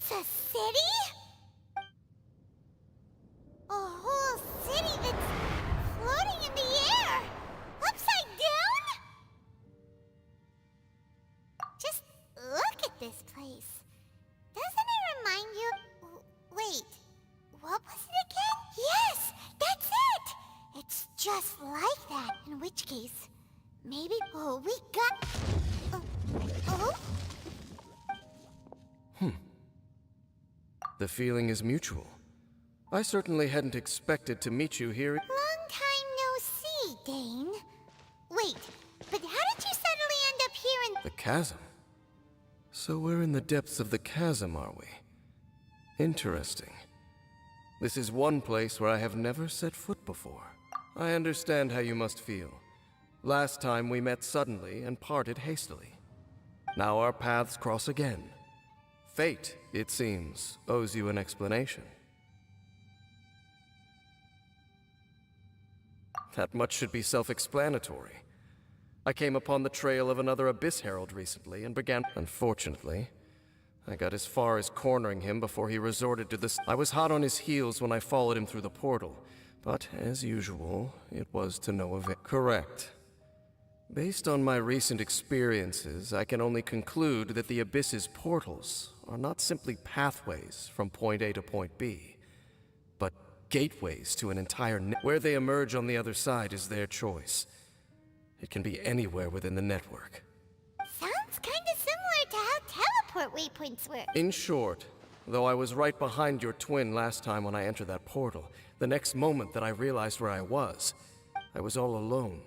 It's a city? A whole city that's floating in the air! Upside down? Just look at this place. Doesn't it remind you... Wait, what was it again? Yes, that's it! It's just like that, in which case, maybe... Oh, we got... Oh? The feeling is mutual. I certainly hadn't expected to meet you here. Long time no see, Dane. Wait, but how did you suddenly end up here in... The chasm? So we're in the depths of the chasm, are we? Interesting. This is one place where I have never set foot before. I understand how you must feel. Last time we met suddenly and parted hastily. Now our paths cross again. Fate, it seems, owes you an explanation. That much should be self-explanatory. I came upon the trail of another Abyss Herald recently and began... Unfortunately, I got as far as cornering him before he resorted to this... I was hot on his heels when I followed him through the portal, but as usual, it was to no avail. Correct. Based on my recent experiences, I can only conclude that the Abyss's portals are not simply pathways from point A to point B, but gateways to an entire net. Where they emerge on the other side is their choice. It can be anywhere within the network. Sounds kinda similar to how teleport waypoints work. In short, though I was right behind your twin last time when I entered that portal, the next moment that I realized where I was all alone.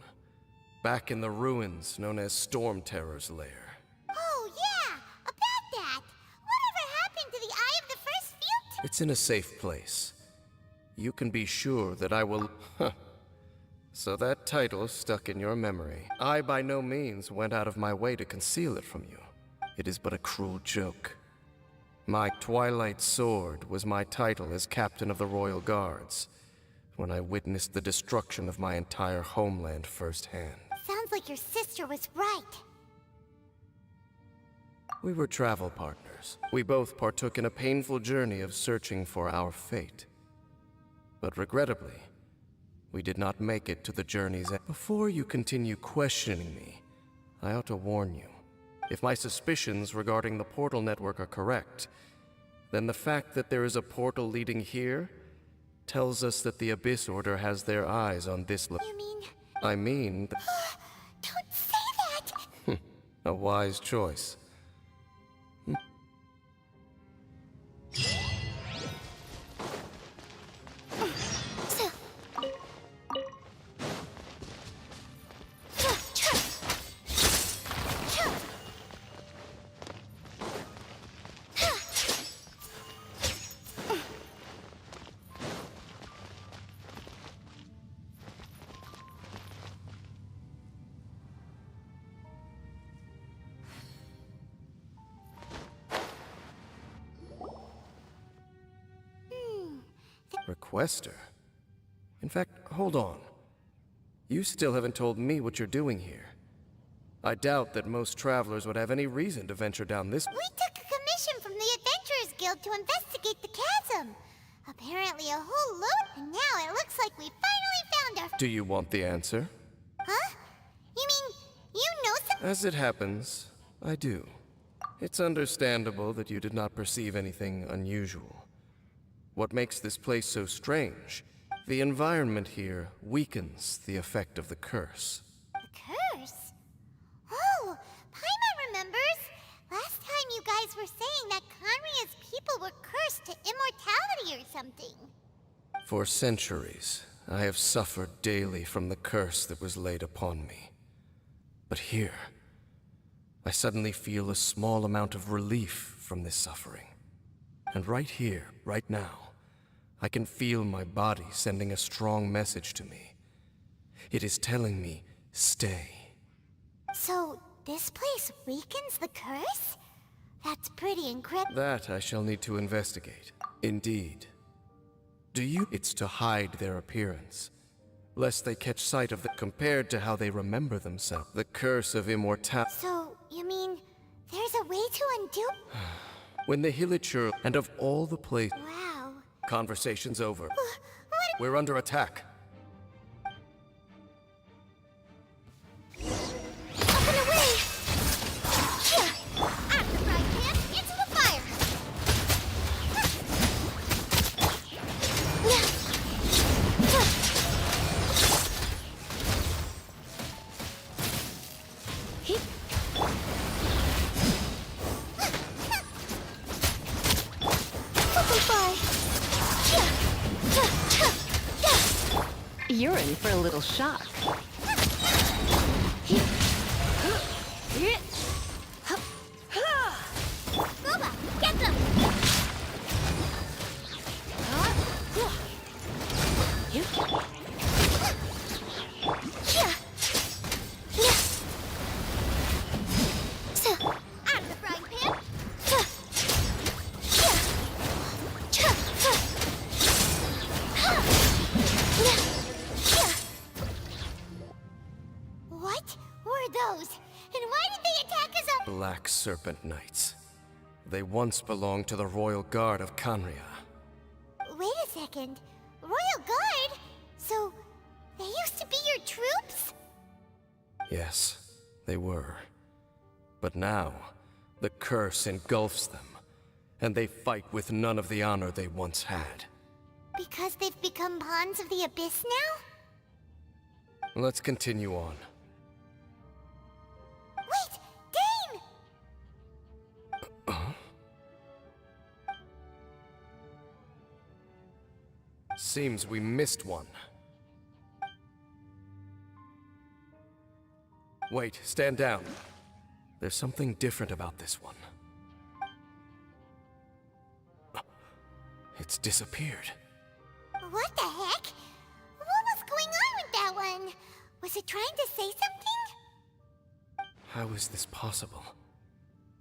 Back in the ruins known as Storm Terror's lair. Oh, yeah! About that! Whatever happened to the Eye of the First Field? It's in a safe place. You can be sure that I will... So that title stuck in your memory. I by no means went out of my way to conceal it from you. It is but a cruel joke. My Twilight Sword was my title as Captain of the Royal Guards, when I witnessed the destruction of my entire homeland firsthand. Sounds like your sister was right. We were travel partners. We both partook in a painful journey of searching for our fate. But regrettably, we did not make it to the journey's end. Before you continue questioning me, I ought to warn you. If my suspicions regarding the portal network are correct, then the fact that there is a portal leading here tells us that the Abyss Order has their eyes on this You mean... I mean... Don't say that! A wise choice. Requester? In fact, hold on. You still haven't told me what you're doing here. I doubt that most travelers would have any reason to venture down this... We took a commission from the Adventurers Guild to investigate the chasm. Apparently a whole load, and now it looks like we finally found our... Do you want the answer? Huh? You mean, you know some... As it happens, I do. It's understandable that you did not perceive anything unusual. What makes this place so strange? The environment here weakens the effect of the curse. The curse? Oh, Paimon remembers. Last time you guys were saying that Conria's people were cursed to immortality or something. For centuries, I have suffered daily from the curse that was laid upon me. But here, I suddenly feel a small amount of relief from this suffering. And right here, right now, I can feel my body sending a strong message to me. It is telling me, stay. So, this place weakens the curse? That's pretty incredible. That I shall need to investigate. Indeed. Do you? It's to hide their appearance, lest they catch sight of the... Compared to how they remember themselves, the curse of immortality... So, you mean, there's a way to undo... When the Hilichur and of all the places. Wow. Conversation's over. What? We're under attack. Up and away! Yeah. Out of the frying pan, into the fire! Yeah. You're in for a little shock. Boba, get them! Out of the frying pan! What were those? And why did they attack us? Black Serpent Knights. They once belonged to the Royal Guard of Canria. Wait a second. Royal Guard? So, they used to be your troops? Yes, they were. But now, the curse engulfs them, and they fight with none of the honor they once had. Because they've become pawns of the Abyss now? Let's continue on. Wait! Dane! Seems we missed one. Wait, stand down. There's something different about this one. It's disappeared. What the heck? What was going on with that one? Was it trying to say something? How is this possible?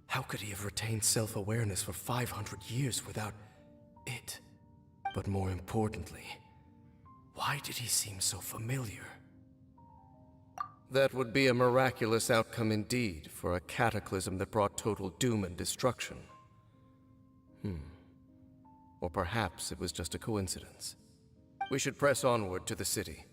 How could he have retained self-awareness for 500 years without it? But more importantly, why did he seem so familiar? That would be a miraculous outcome indeed for a cataclysm that brought total doom and destruction. Or perhaps it was just a coincidence. We should press onward to the city.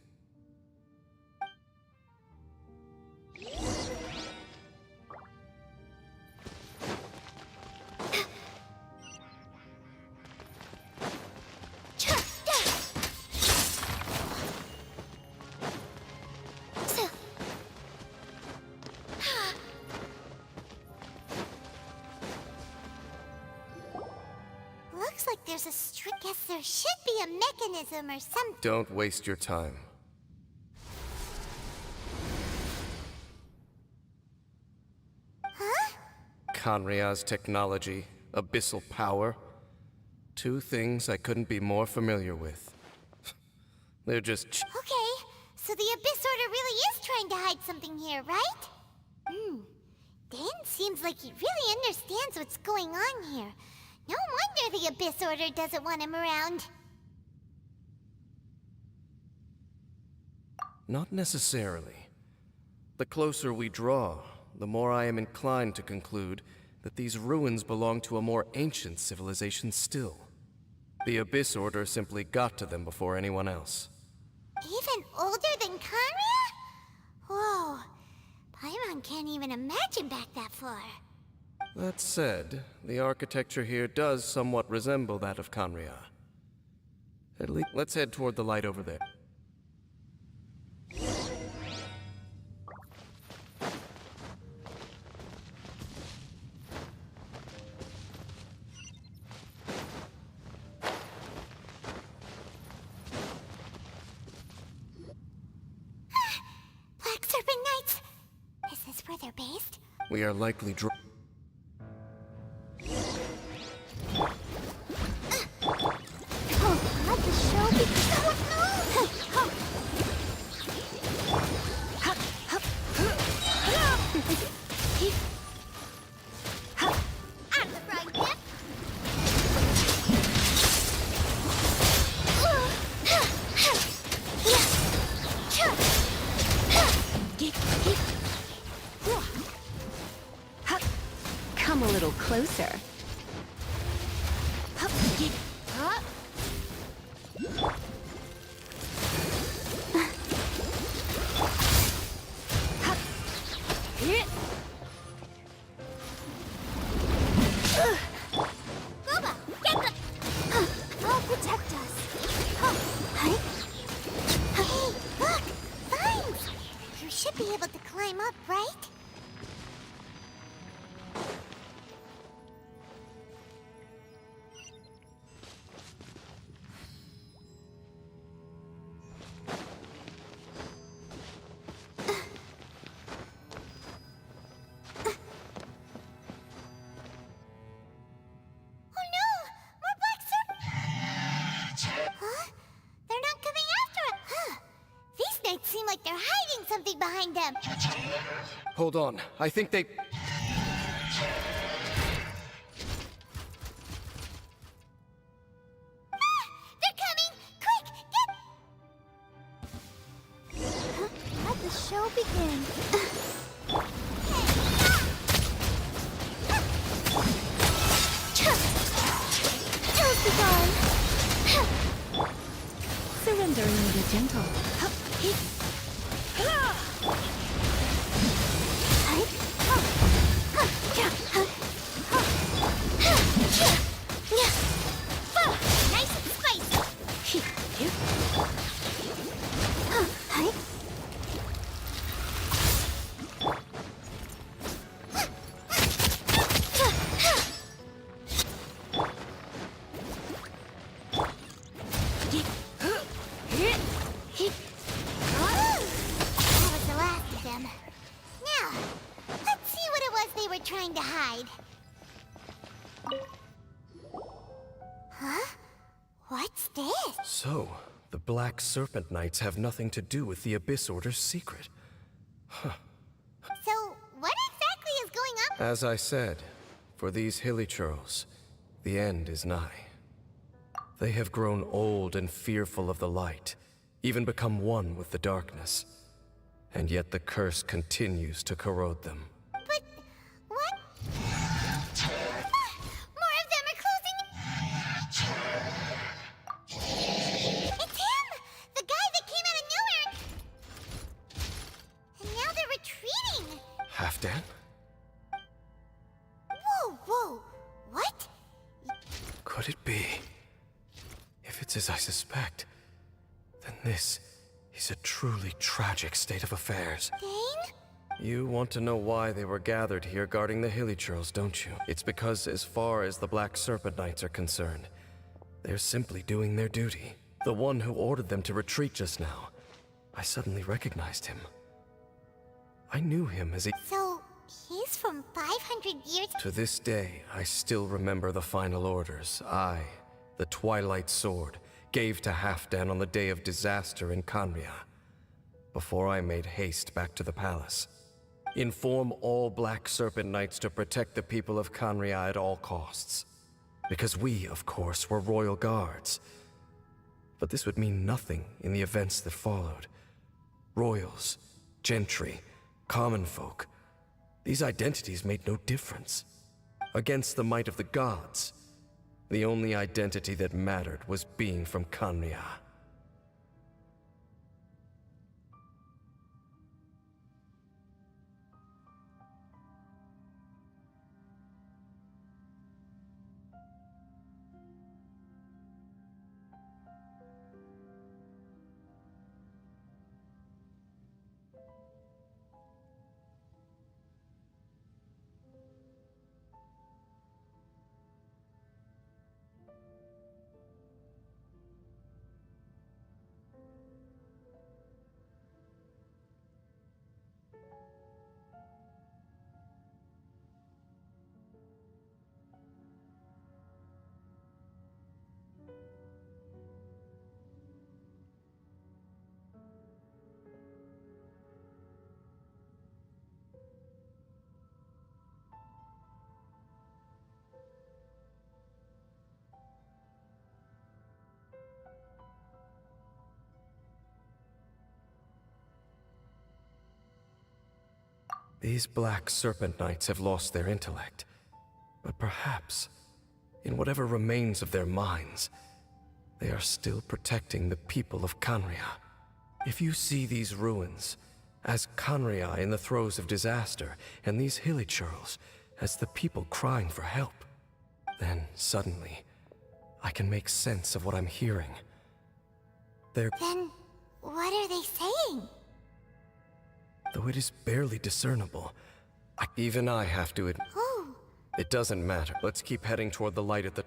Looks like there's a guess there should be a mechanism or something. Don't waste your time. Huh? Canria's technology, abyssal power. Two things I couldn't be more familiar with. They're just Okay, so the Abyss Order really is trying to hide something here, right? Dan seems like he really understands what's going on here. No wonder the Abyss Order doesn't want him around. Not necessarily. The closer we draw, the more I am inclined to conclude that these ruins belong to a more ancient civilization still. The Abyss Order simply got to them before anyone else. Even older than Canria? Whoa. Paimon can't even imagine back that far. That said, the architecture here does somewhat resemble that of Canria. At least, let's head toward the light over there. Black Serpent Knights! Is this where they're based? We are likely Oh, the show because out of the frying pan. Come a little closer. should be able to climb up, right? Seem like they're hiding something behind them. Hold on. I think they... They're coming! Quick, get... Let the show begin. Just be gone. Surrendering will be gentle. Nice and spicy. That was the last of them. Now, let's see what it was they were trying to hide. Huh? What's this? So, the Black Serpent Knights have nothing to do with the Abyss Order's secret. So, what exactly is going on? As I said, for these hilly churls, the end is nigh. They have grown old and fearful of the light, even become one with the darkness. And yet the curse continues to corrode them. But, what? More of them are closing. It's him! The guy that came out of nowhere! And now they're retreating! Halfdan? Whoa! What? Could it be? If it's as I suspect, then this is a truly tragic state of affairs. Dane? You want to know why they were gathered here guarding the hilly churls, don't you? It's because as far as the Black Serpent Knights are concerned, they're simply doing their duty. The one who ordered them to retreat just now, I suddenly recognized him. I knew him as a... So, he's from 500 years... To this day, I still remember the final orders I, the Twilight Sword, gave to Halfdan on the day of disaster in Khaenri'ah, before I made haste back to the palace. Inform all Black Serpent Knights to protect the people of Khaenri'ah at all costs. Because we, of course, were royal guards. But this would mean nothing in the events that followed. Royals, gentry, common folk, these identities made no difference. Against the might of the gods, the only identity that mattered was being from Khaenri'ah. These Black Serpent Knights have lost their intellect, but perhaps, in whatever remains of their minds, they are still protecting the people of Khaenri'ah. If you see these ruins as Khaenri'ah in the throes of disaster, and these hilly churls as the people crying for help, then suddenly I can make sense of what I'm hearing. Then, what are they saying? though it is barely discernible. Even I have to admit. Oh, It doesn't matter. Let's keep heading toward the light at the...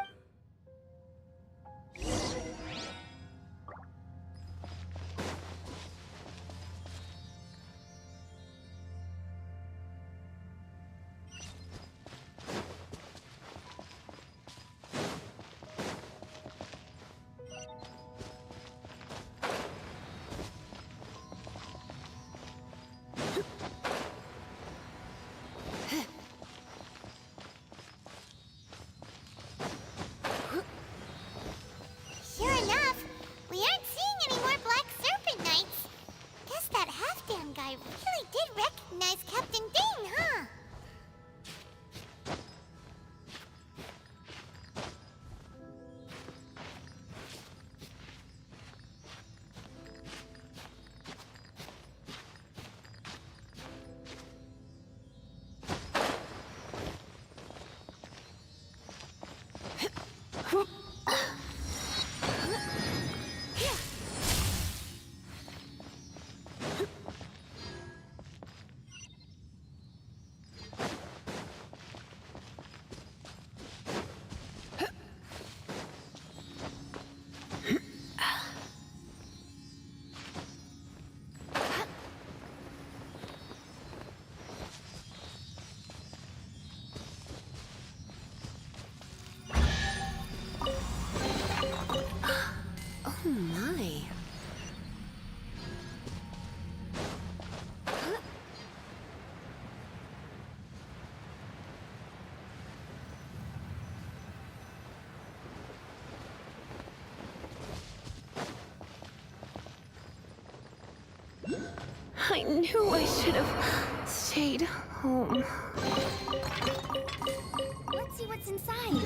sure enough, we aren't seeing any more Black Serpent Knights. Guess that half-damn guy really did recognize Captain Dane, huh? Oh my. I knew I should have stayed home. Let's see what's inside.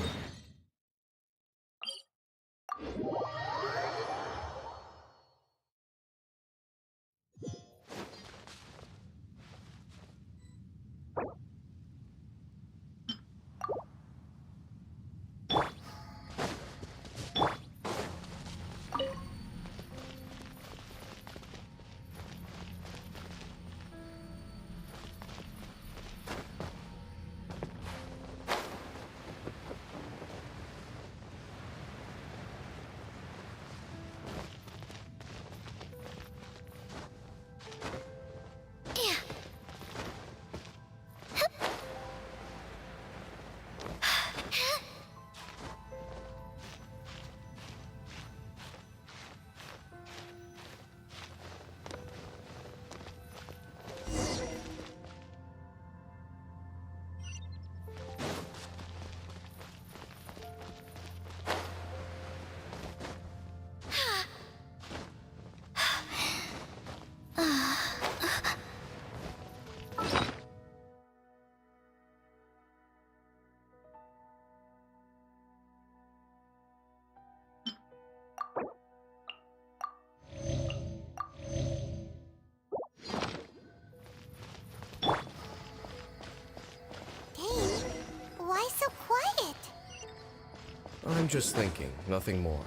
I'm just thinking, nothing more.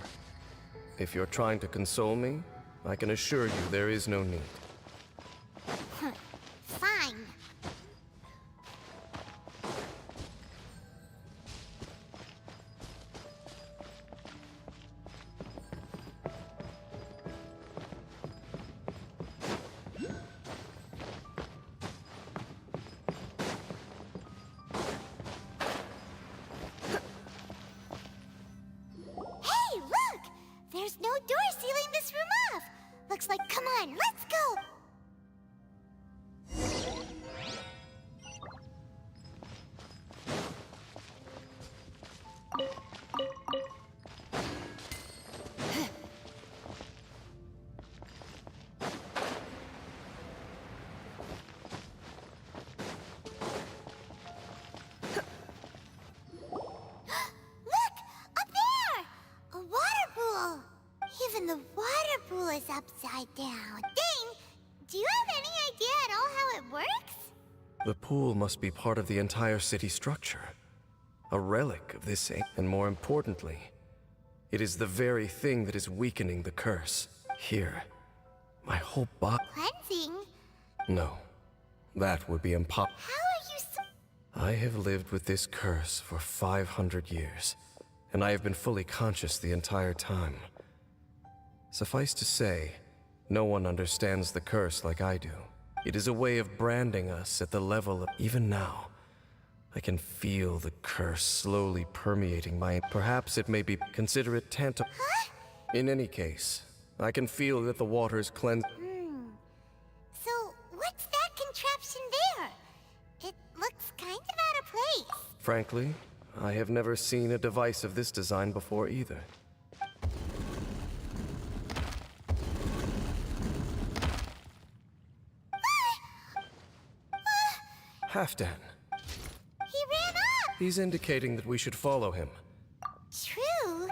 If you're trying to console me, I can assure you there is no need. Fine. Hey, look! There's no door sealing this room off. Looks like, come on, let's go! Look! Up there! A water pool! Even the water pool is upside down. Dane, do you have any idea at all how it works? The pool must be part of the entire city structure. A relic of this and more importantly, it is the very thing that is weakening the curse. Here, my whole body... Cleansing? No, That would be impossible. How are you so... I have lived with this curse for 500 years, and I have been fully conscious the entire time. Suffice to say, no one understands the curse like I do. It is a way of branding us at the level of... Even now, I can feel the curse slowly permeating my... Perhaps it may be... Consider it tantam... Huh? In any case, I can feel that the waters cleanse... So, what's that contraption there? It looks kind of out of place. Frankly, I have never seen a device of this design before either. Halfdan. He ran off! He's indicating that we should follow him. True.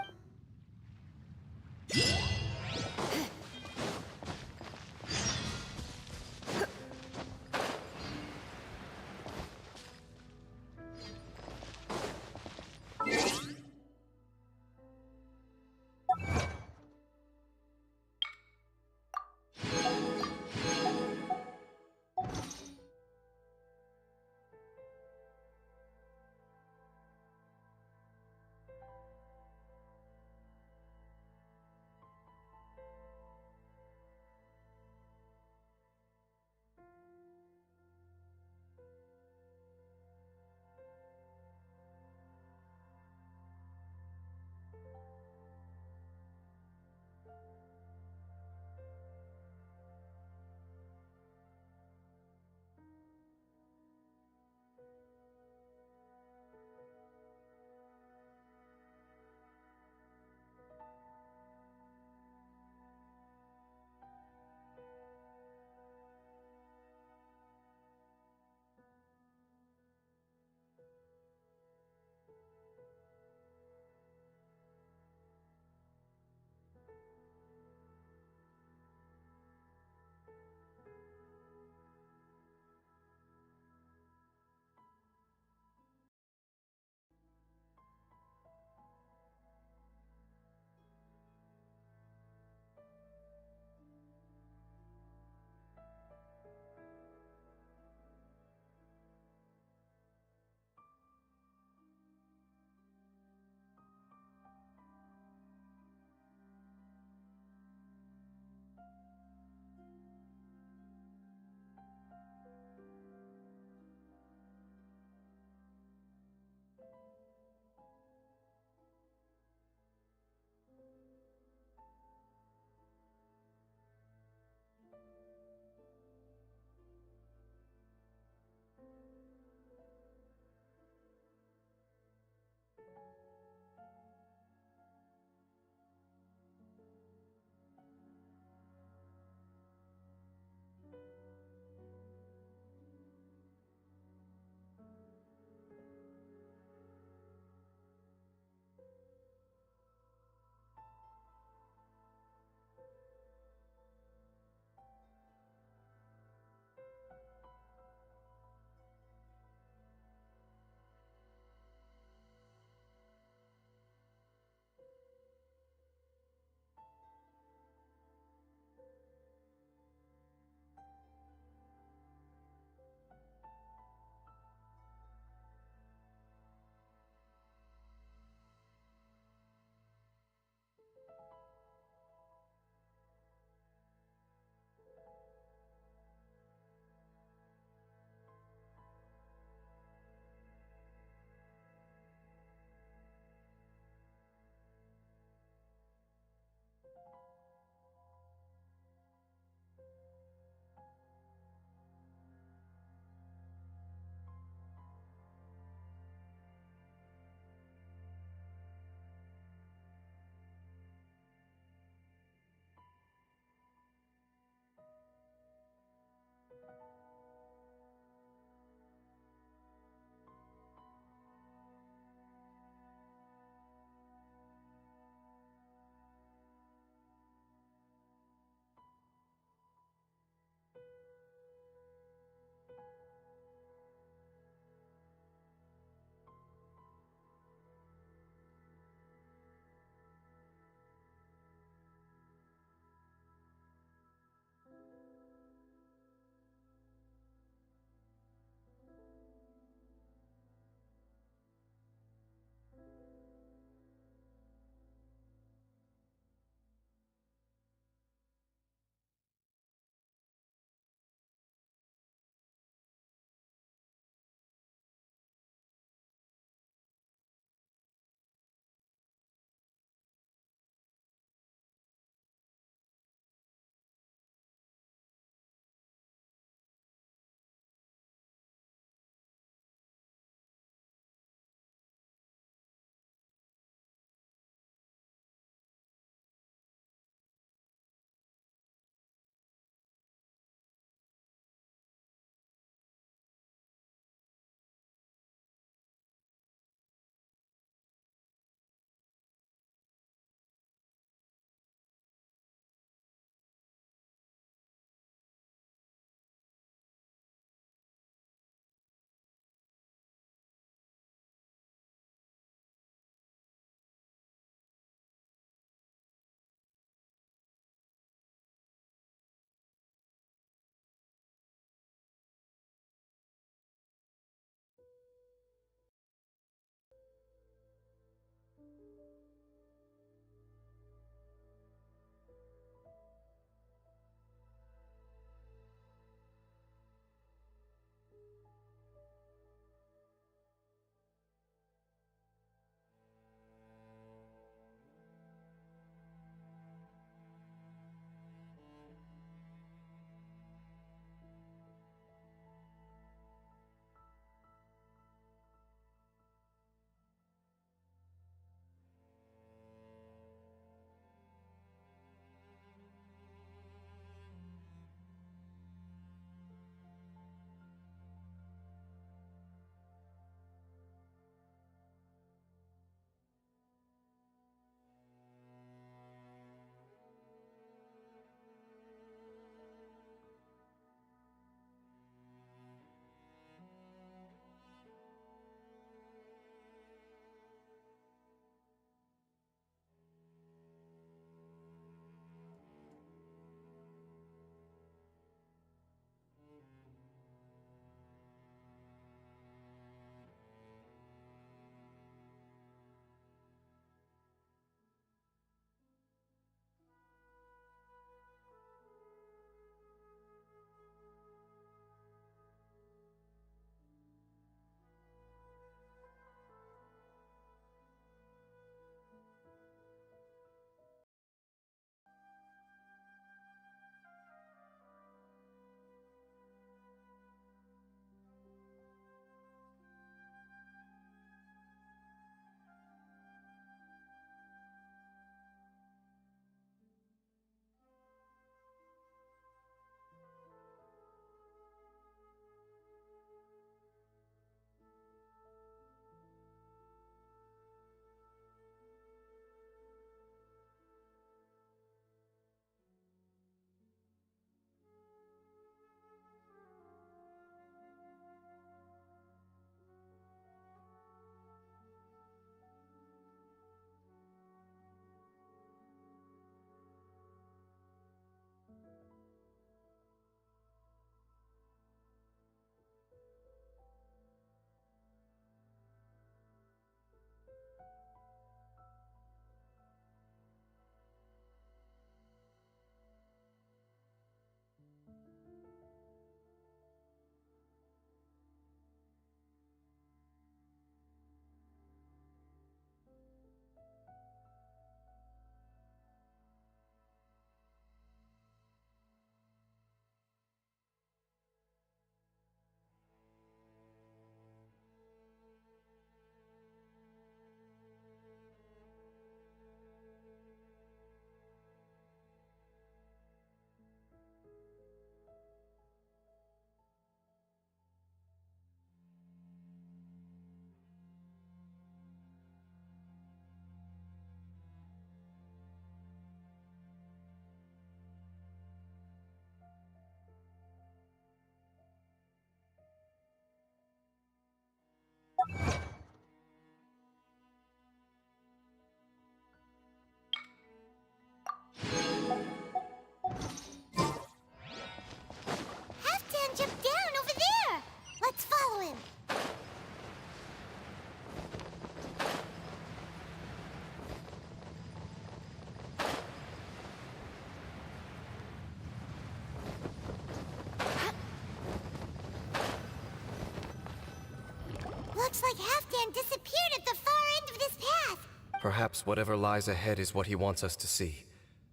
stand disappeared at the far end of this path. Perhaps whatever lies ahead is what he wants us to see.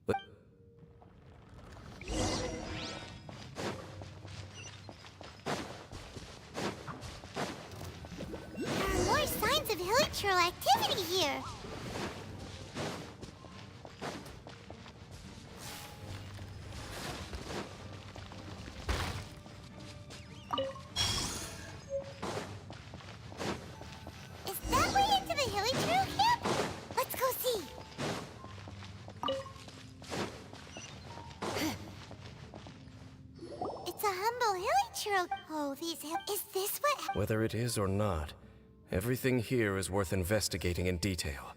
But There are more signs of hilichurl activity here. Is that way into the hilichurl camp? Let's go see. It's a humble hilichurl. Oh, is this what? whether it is or not, everything here is worth investigating in detail.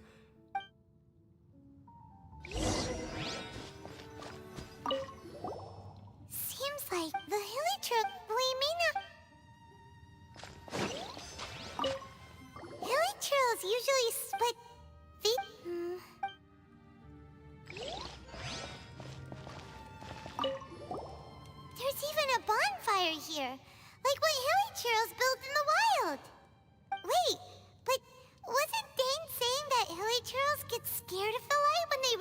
Seems like the hilichurl. We may not. Hilichurls usually split feet. There's even a bonfire here, like what hilichurls build in the wild. Wait, but wasn't Dane saying that hilichurls get scared of the light when they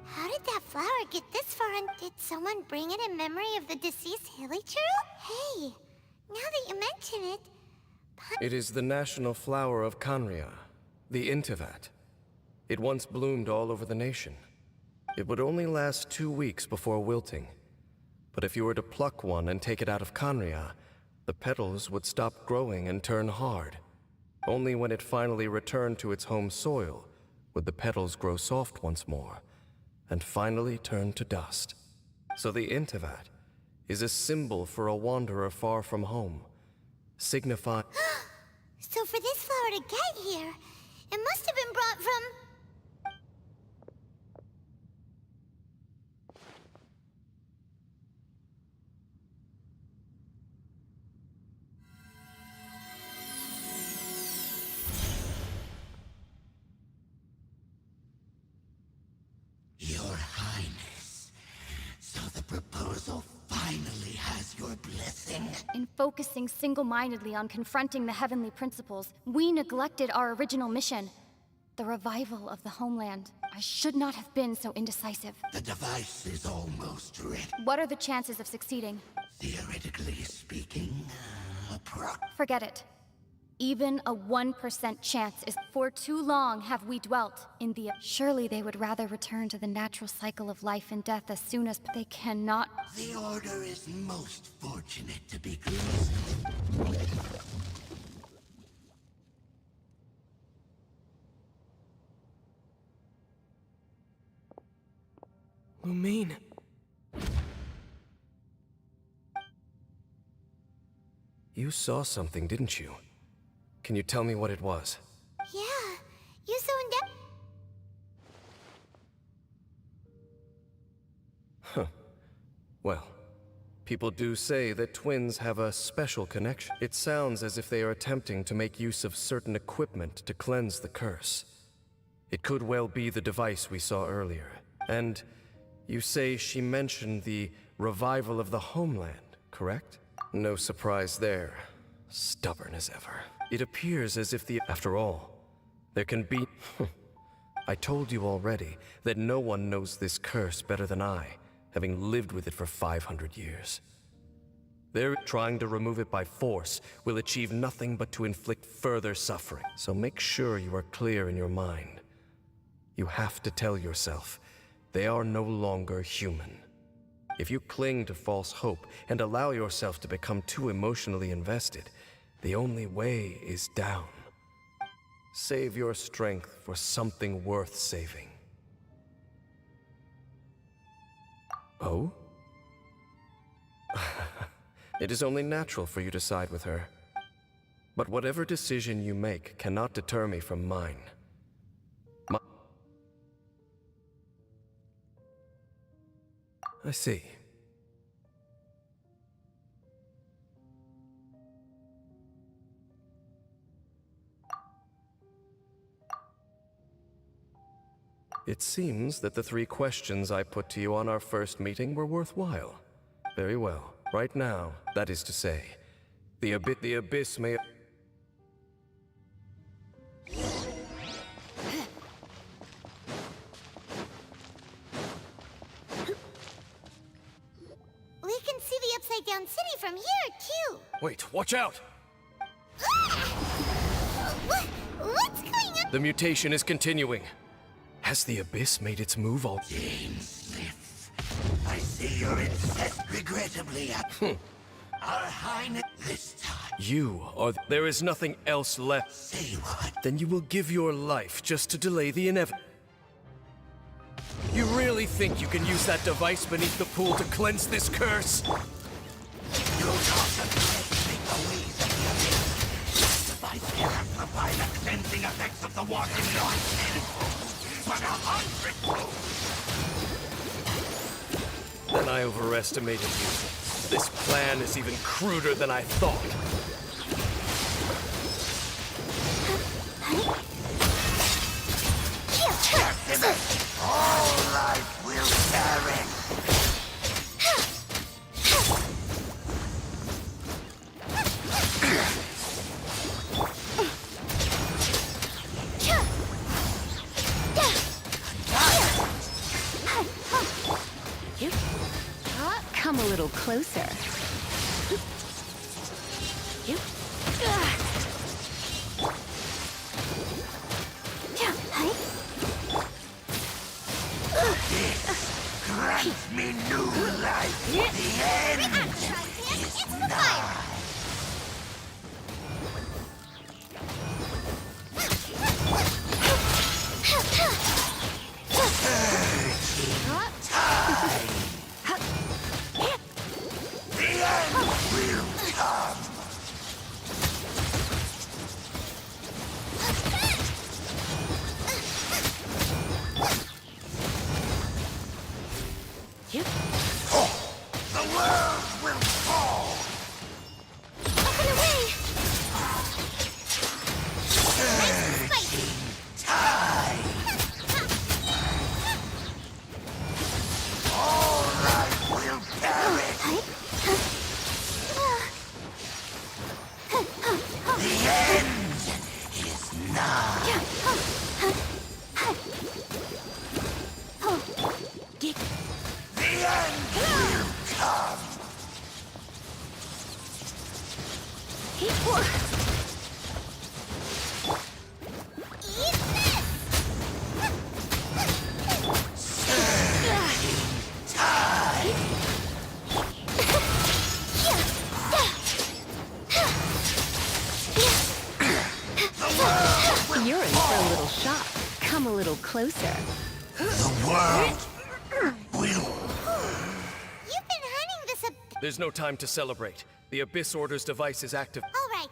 How did that flower get this far, and did someone bring it in memory of the deceased hilichurl? Hey, now that you mention it, It is the national flower of Kanria, the Teyvat. It once bloomed all over the nation. It would only last 2 weeks before wilting. But if you were to pluck one and take it out of Kanria, the petals would stop growing and turn hard. Only when it finally returned to its home soil would the petals grow soft once more, and finally turn to dust. So the Teyvat is a symbol for a wanderer far from home, signifying... so for this flower to get here, it must have been brought from... Your Highness, so the proposal finally has your blessing. In focusing single-mindedly on confronting the heavenly principles, we neglected our original mission, the revival of the homeland. I should not have been so indecisive. The device is almost ready. What are the chances of succeeding? Theoretically speaking, Forget it. Even a 1% chance is... For too long have we dwelt in the... Surely they would rather return to the natural cycle of life and death as soon as... They cannot... The Order is most fortunate to be graced. Lumine. You saw something, didn't you? Can you tell me what it was? Yeah, you zoned out. Huh. Well, people do say that twins have a special connection. It sounds as if they are attempting to make use of certain equipment to cleanse the curse. It could well be the device we saw earlier. And you say she mentioned the revival of the homeland, correct? No surprise there. Stubborn as ever. It appears as if After all, there can be... I told you already that no one knows this curse better than I, having lived with it for 500 years. They're trying to remove it by force will achieve nothing but to inflict further suffering. So make sure you are clear in your mind. You have to tell yourself, they are no longer human. If you cling to false hope and allow yourself to become too emotionally invested, the only way is down. Save your strength for something worth saving. Oh? It is only natural for you to side with her. But whatever decision you make cannot deter me from mine. I see. It seems that the 3 questions I put to you on our first meeting were worthwhile. Very well. Right now, that is to say, the abyss may... We can see the Upside Down City from here, too. Wait, watch out! What's going on? The mutation is continuing. Has the abyss made its move all... James Smith, I see your incest regrettably at... Our Highness this time. You are... There is nothing else left. Say what? Then you will give your life just to delay the inevitable. You really think you can use that device beneath the pool to cleanse this curse? You contemplate the ways of the abyss. The device can amplify the cleansing effects of the water not tenfold, but 100-fold. Then I overestimated you. This plan is even cruder than I thought. All life will perish. Come a little closer. Grant me new life. The end is nigh. The end will come. The world will fall. Up and away! Surging tide. All life will perish. The end is nigh. The end will come. You're in for a little shock. Come a little closer. The world will... You've been hunting this There's no time to celebrate. The Abyss Order's device is active. All right.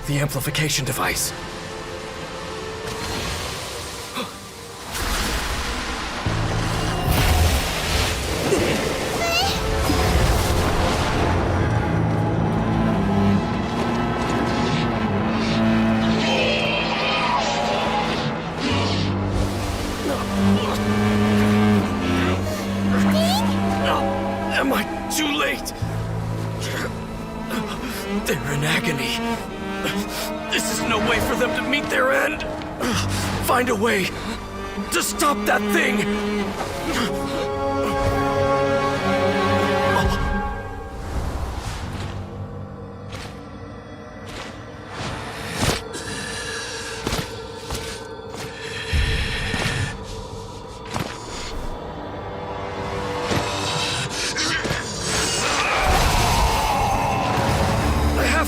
The amplification device. Am I too late? They're in agony. This is no way for them to meet their end. Find a way to stop that thing.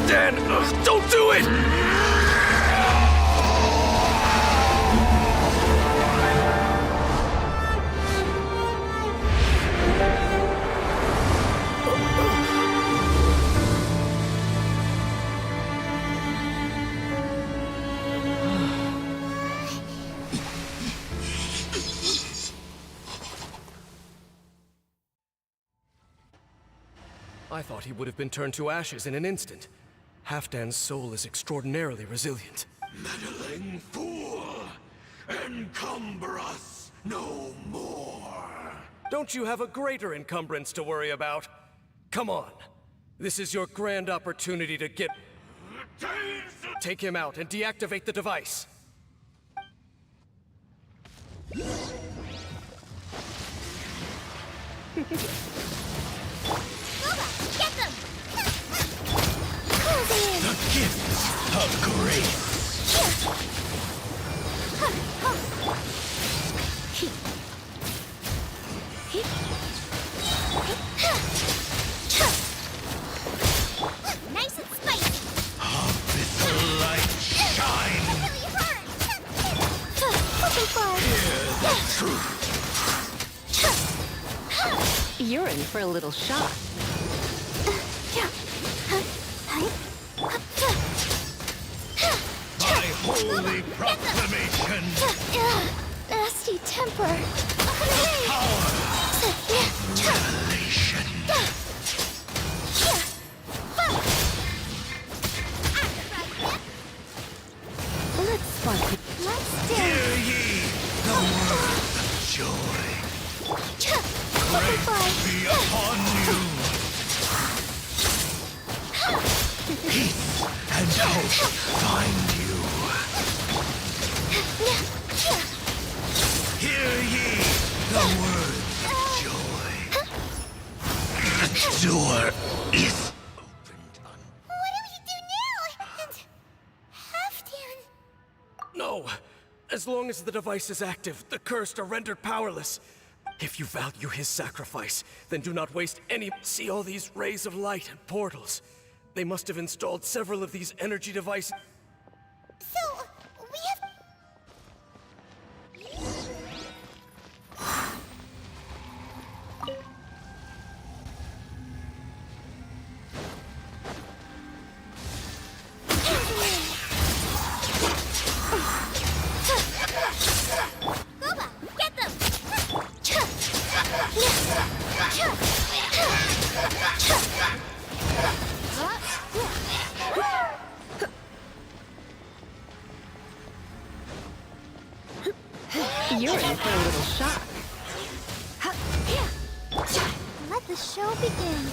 Dan, don't do it! I thought he would have been turned to ashes in an instant. Halfdan's soul is extraordinarily resilient. Meddling fool! Encumber us no more! Don't you have a greater encumbrance to worry about? Come on. This is your grand opportunity to get... Take him out and deactivate the device. Get them! The gifts of grace. Nice and spicy. Abyssal light shine. Really hurt. Hear the truth. You're in for a little shock. By holy proclamation. Nasty temper. Power. Revelation. Let's spark it. Let's Hear ye the words of joy. Grace be upon you. Peace and hope find you. Hear ye the words of joy. The door is opened on. What do we do now? And Halfdan. No! As long as the device is active, the cursed are rendered powerless. If you value his sacrifice, then do not waste any... See all these rays of light and portals? They must have installed several of these energy devices. So, we have... Boba, get them! You're in for a little shock. Let the show begin.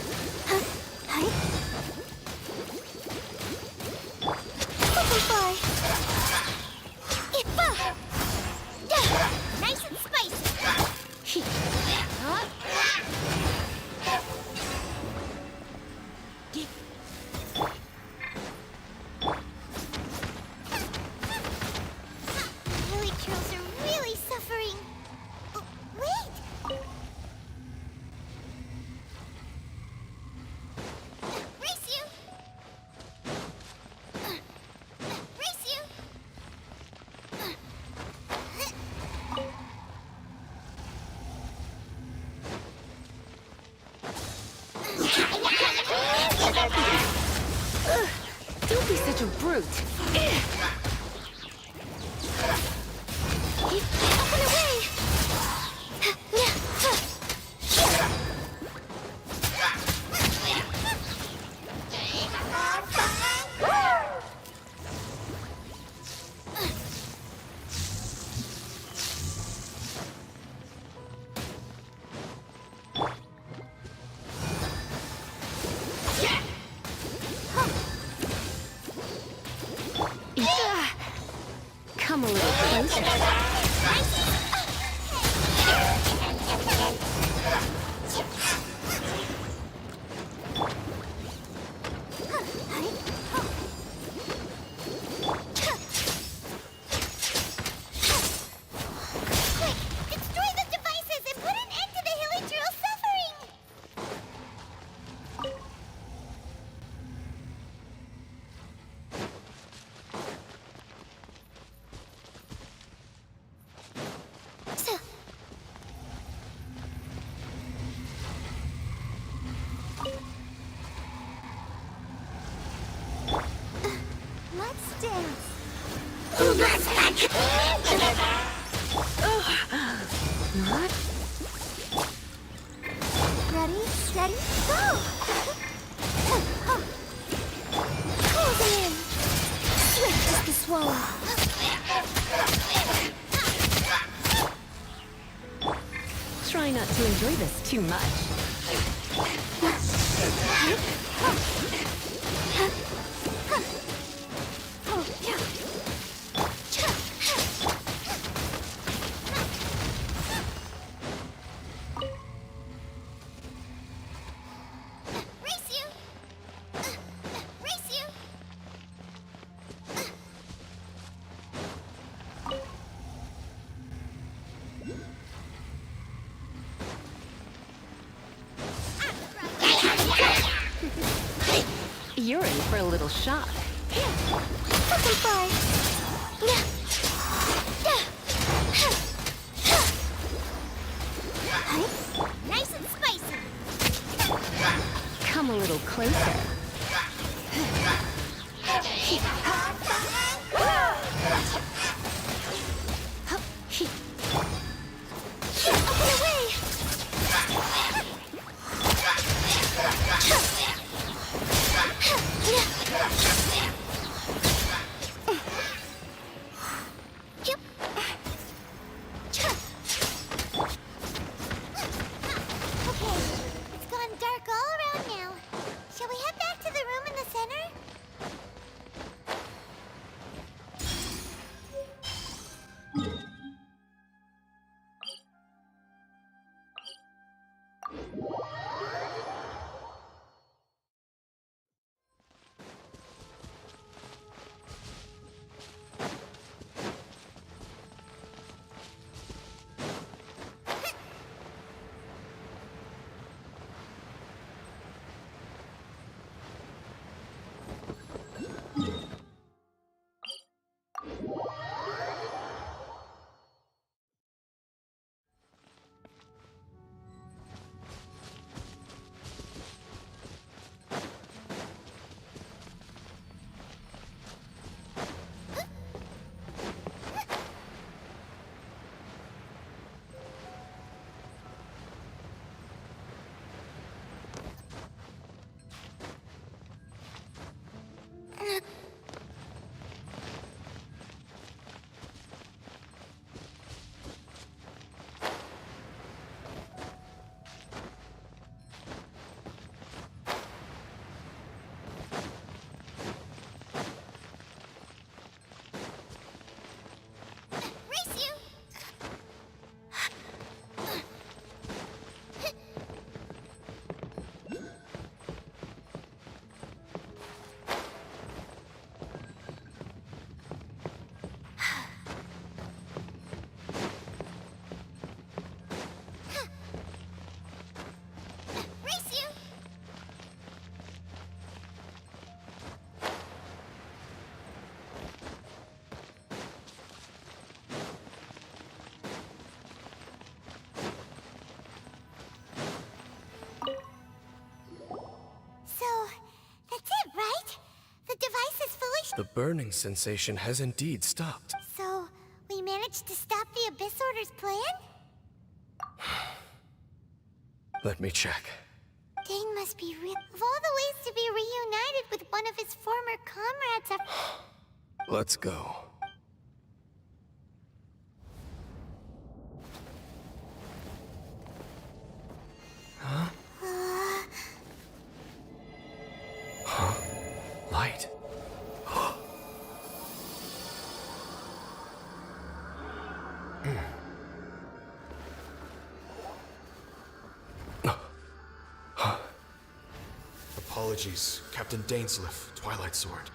Nice and spicy. Lily Trails are really suffering. Wait! Race you! such a brute. Up and away! Come a little closer. Destroy the devices and put an end to the Hilichurl's suffering! Let's dance. What? Ready, steady, go! Closing in. Swift as the swallow. Try not to enjoy this too much. Race you! Race you! You're in for a little shock. Butterfly! Nice and spicy! Come a little closer. Up and away! Yep. Okay, it's gone dark all around now. Shall we head back The burning sensation has indeed stopped. So, we managed to stop the Abyss Order's plan? Let me check. Dane must be real. Of all the ways to be reunited with one of his former comrades, Let's go. Huh? Huh? Light. Apologies, Captain Dainsleif, Twilight Sword.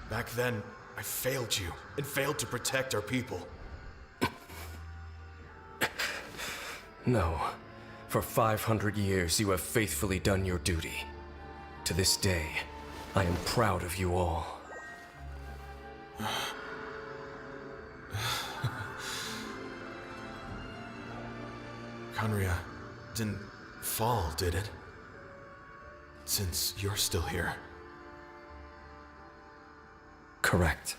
Back then, I failed you, and failed to protect our people. No. For 500 years, you have faithfully done your duty. To this day, I am proud of you all. Conria didn't fall, did it? Since you're still here. Correct.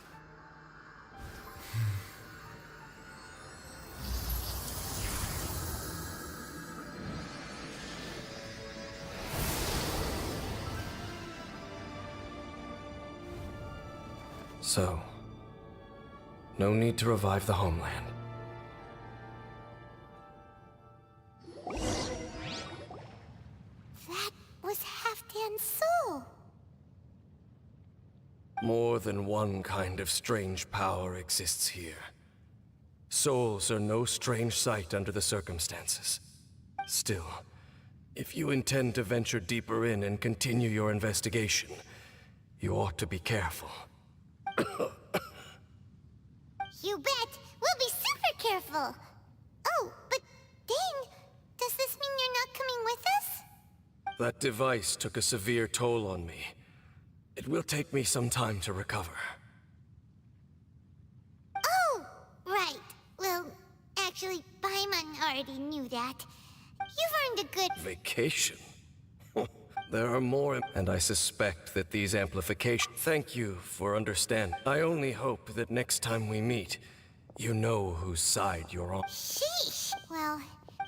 So, no need to revive the homeland. that was Halfdan's soul. More than one kind of strange power exists here. Souls are no strange sight under the circumstances. Still, if you intend to venture deeper in and continue your investigation, you ought to be careful. You bet! We'll be super careful! Oh, but Dane, does this mean you're not coming with us? That device took a severe toll on me. It will take me some time to recover. Oh, right. Well, actually, Paimon already knew that. You've earned a good... Vacation? There are more, and I suspect that these amplifications... Thank you for understanding. I only hope that next time we meet, you know whose side you're on. Sheesh! Well,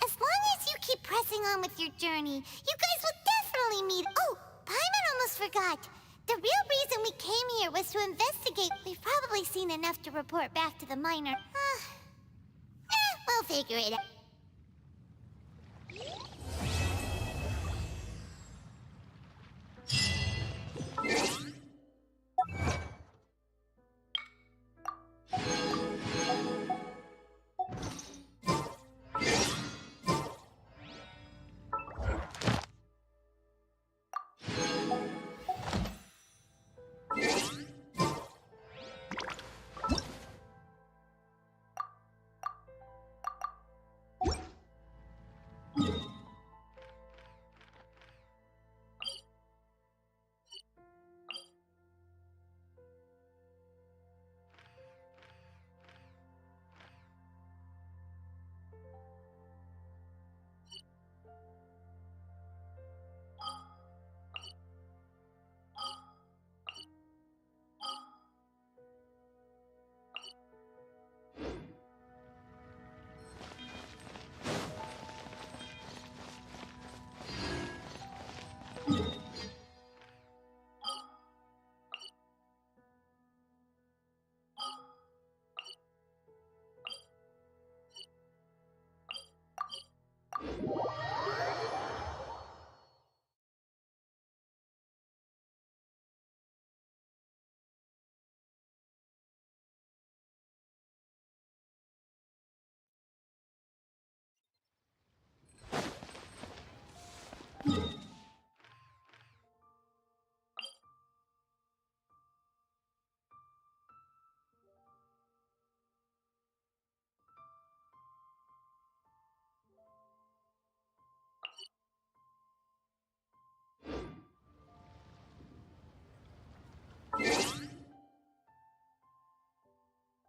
as long as you keep pressing on with your journey, you guys will definitely meet... Oh, Paimon almost forgot. The real reason we came here was to investigate. We've probably seen enough to report back to the miner. We'll figure it out.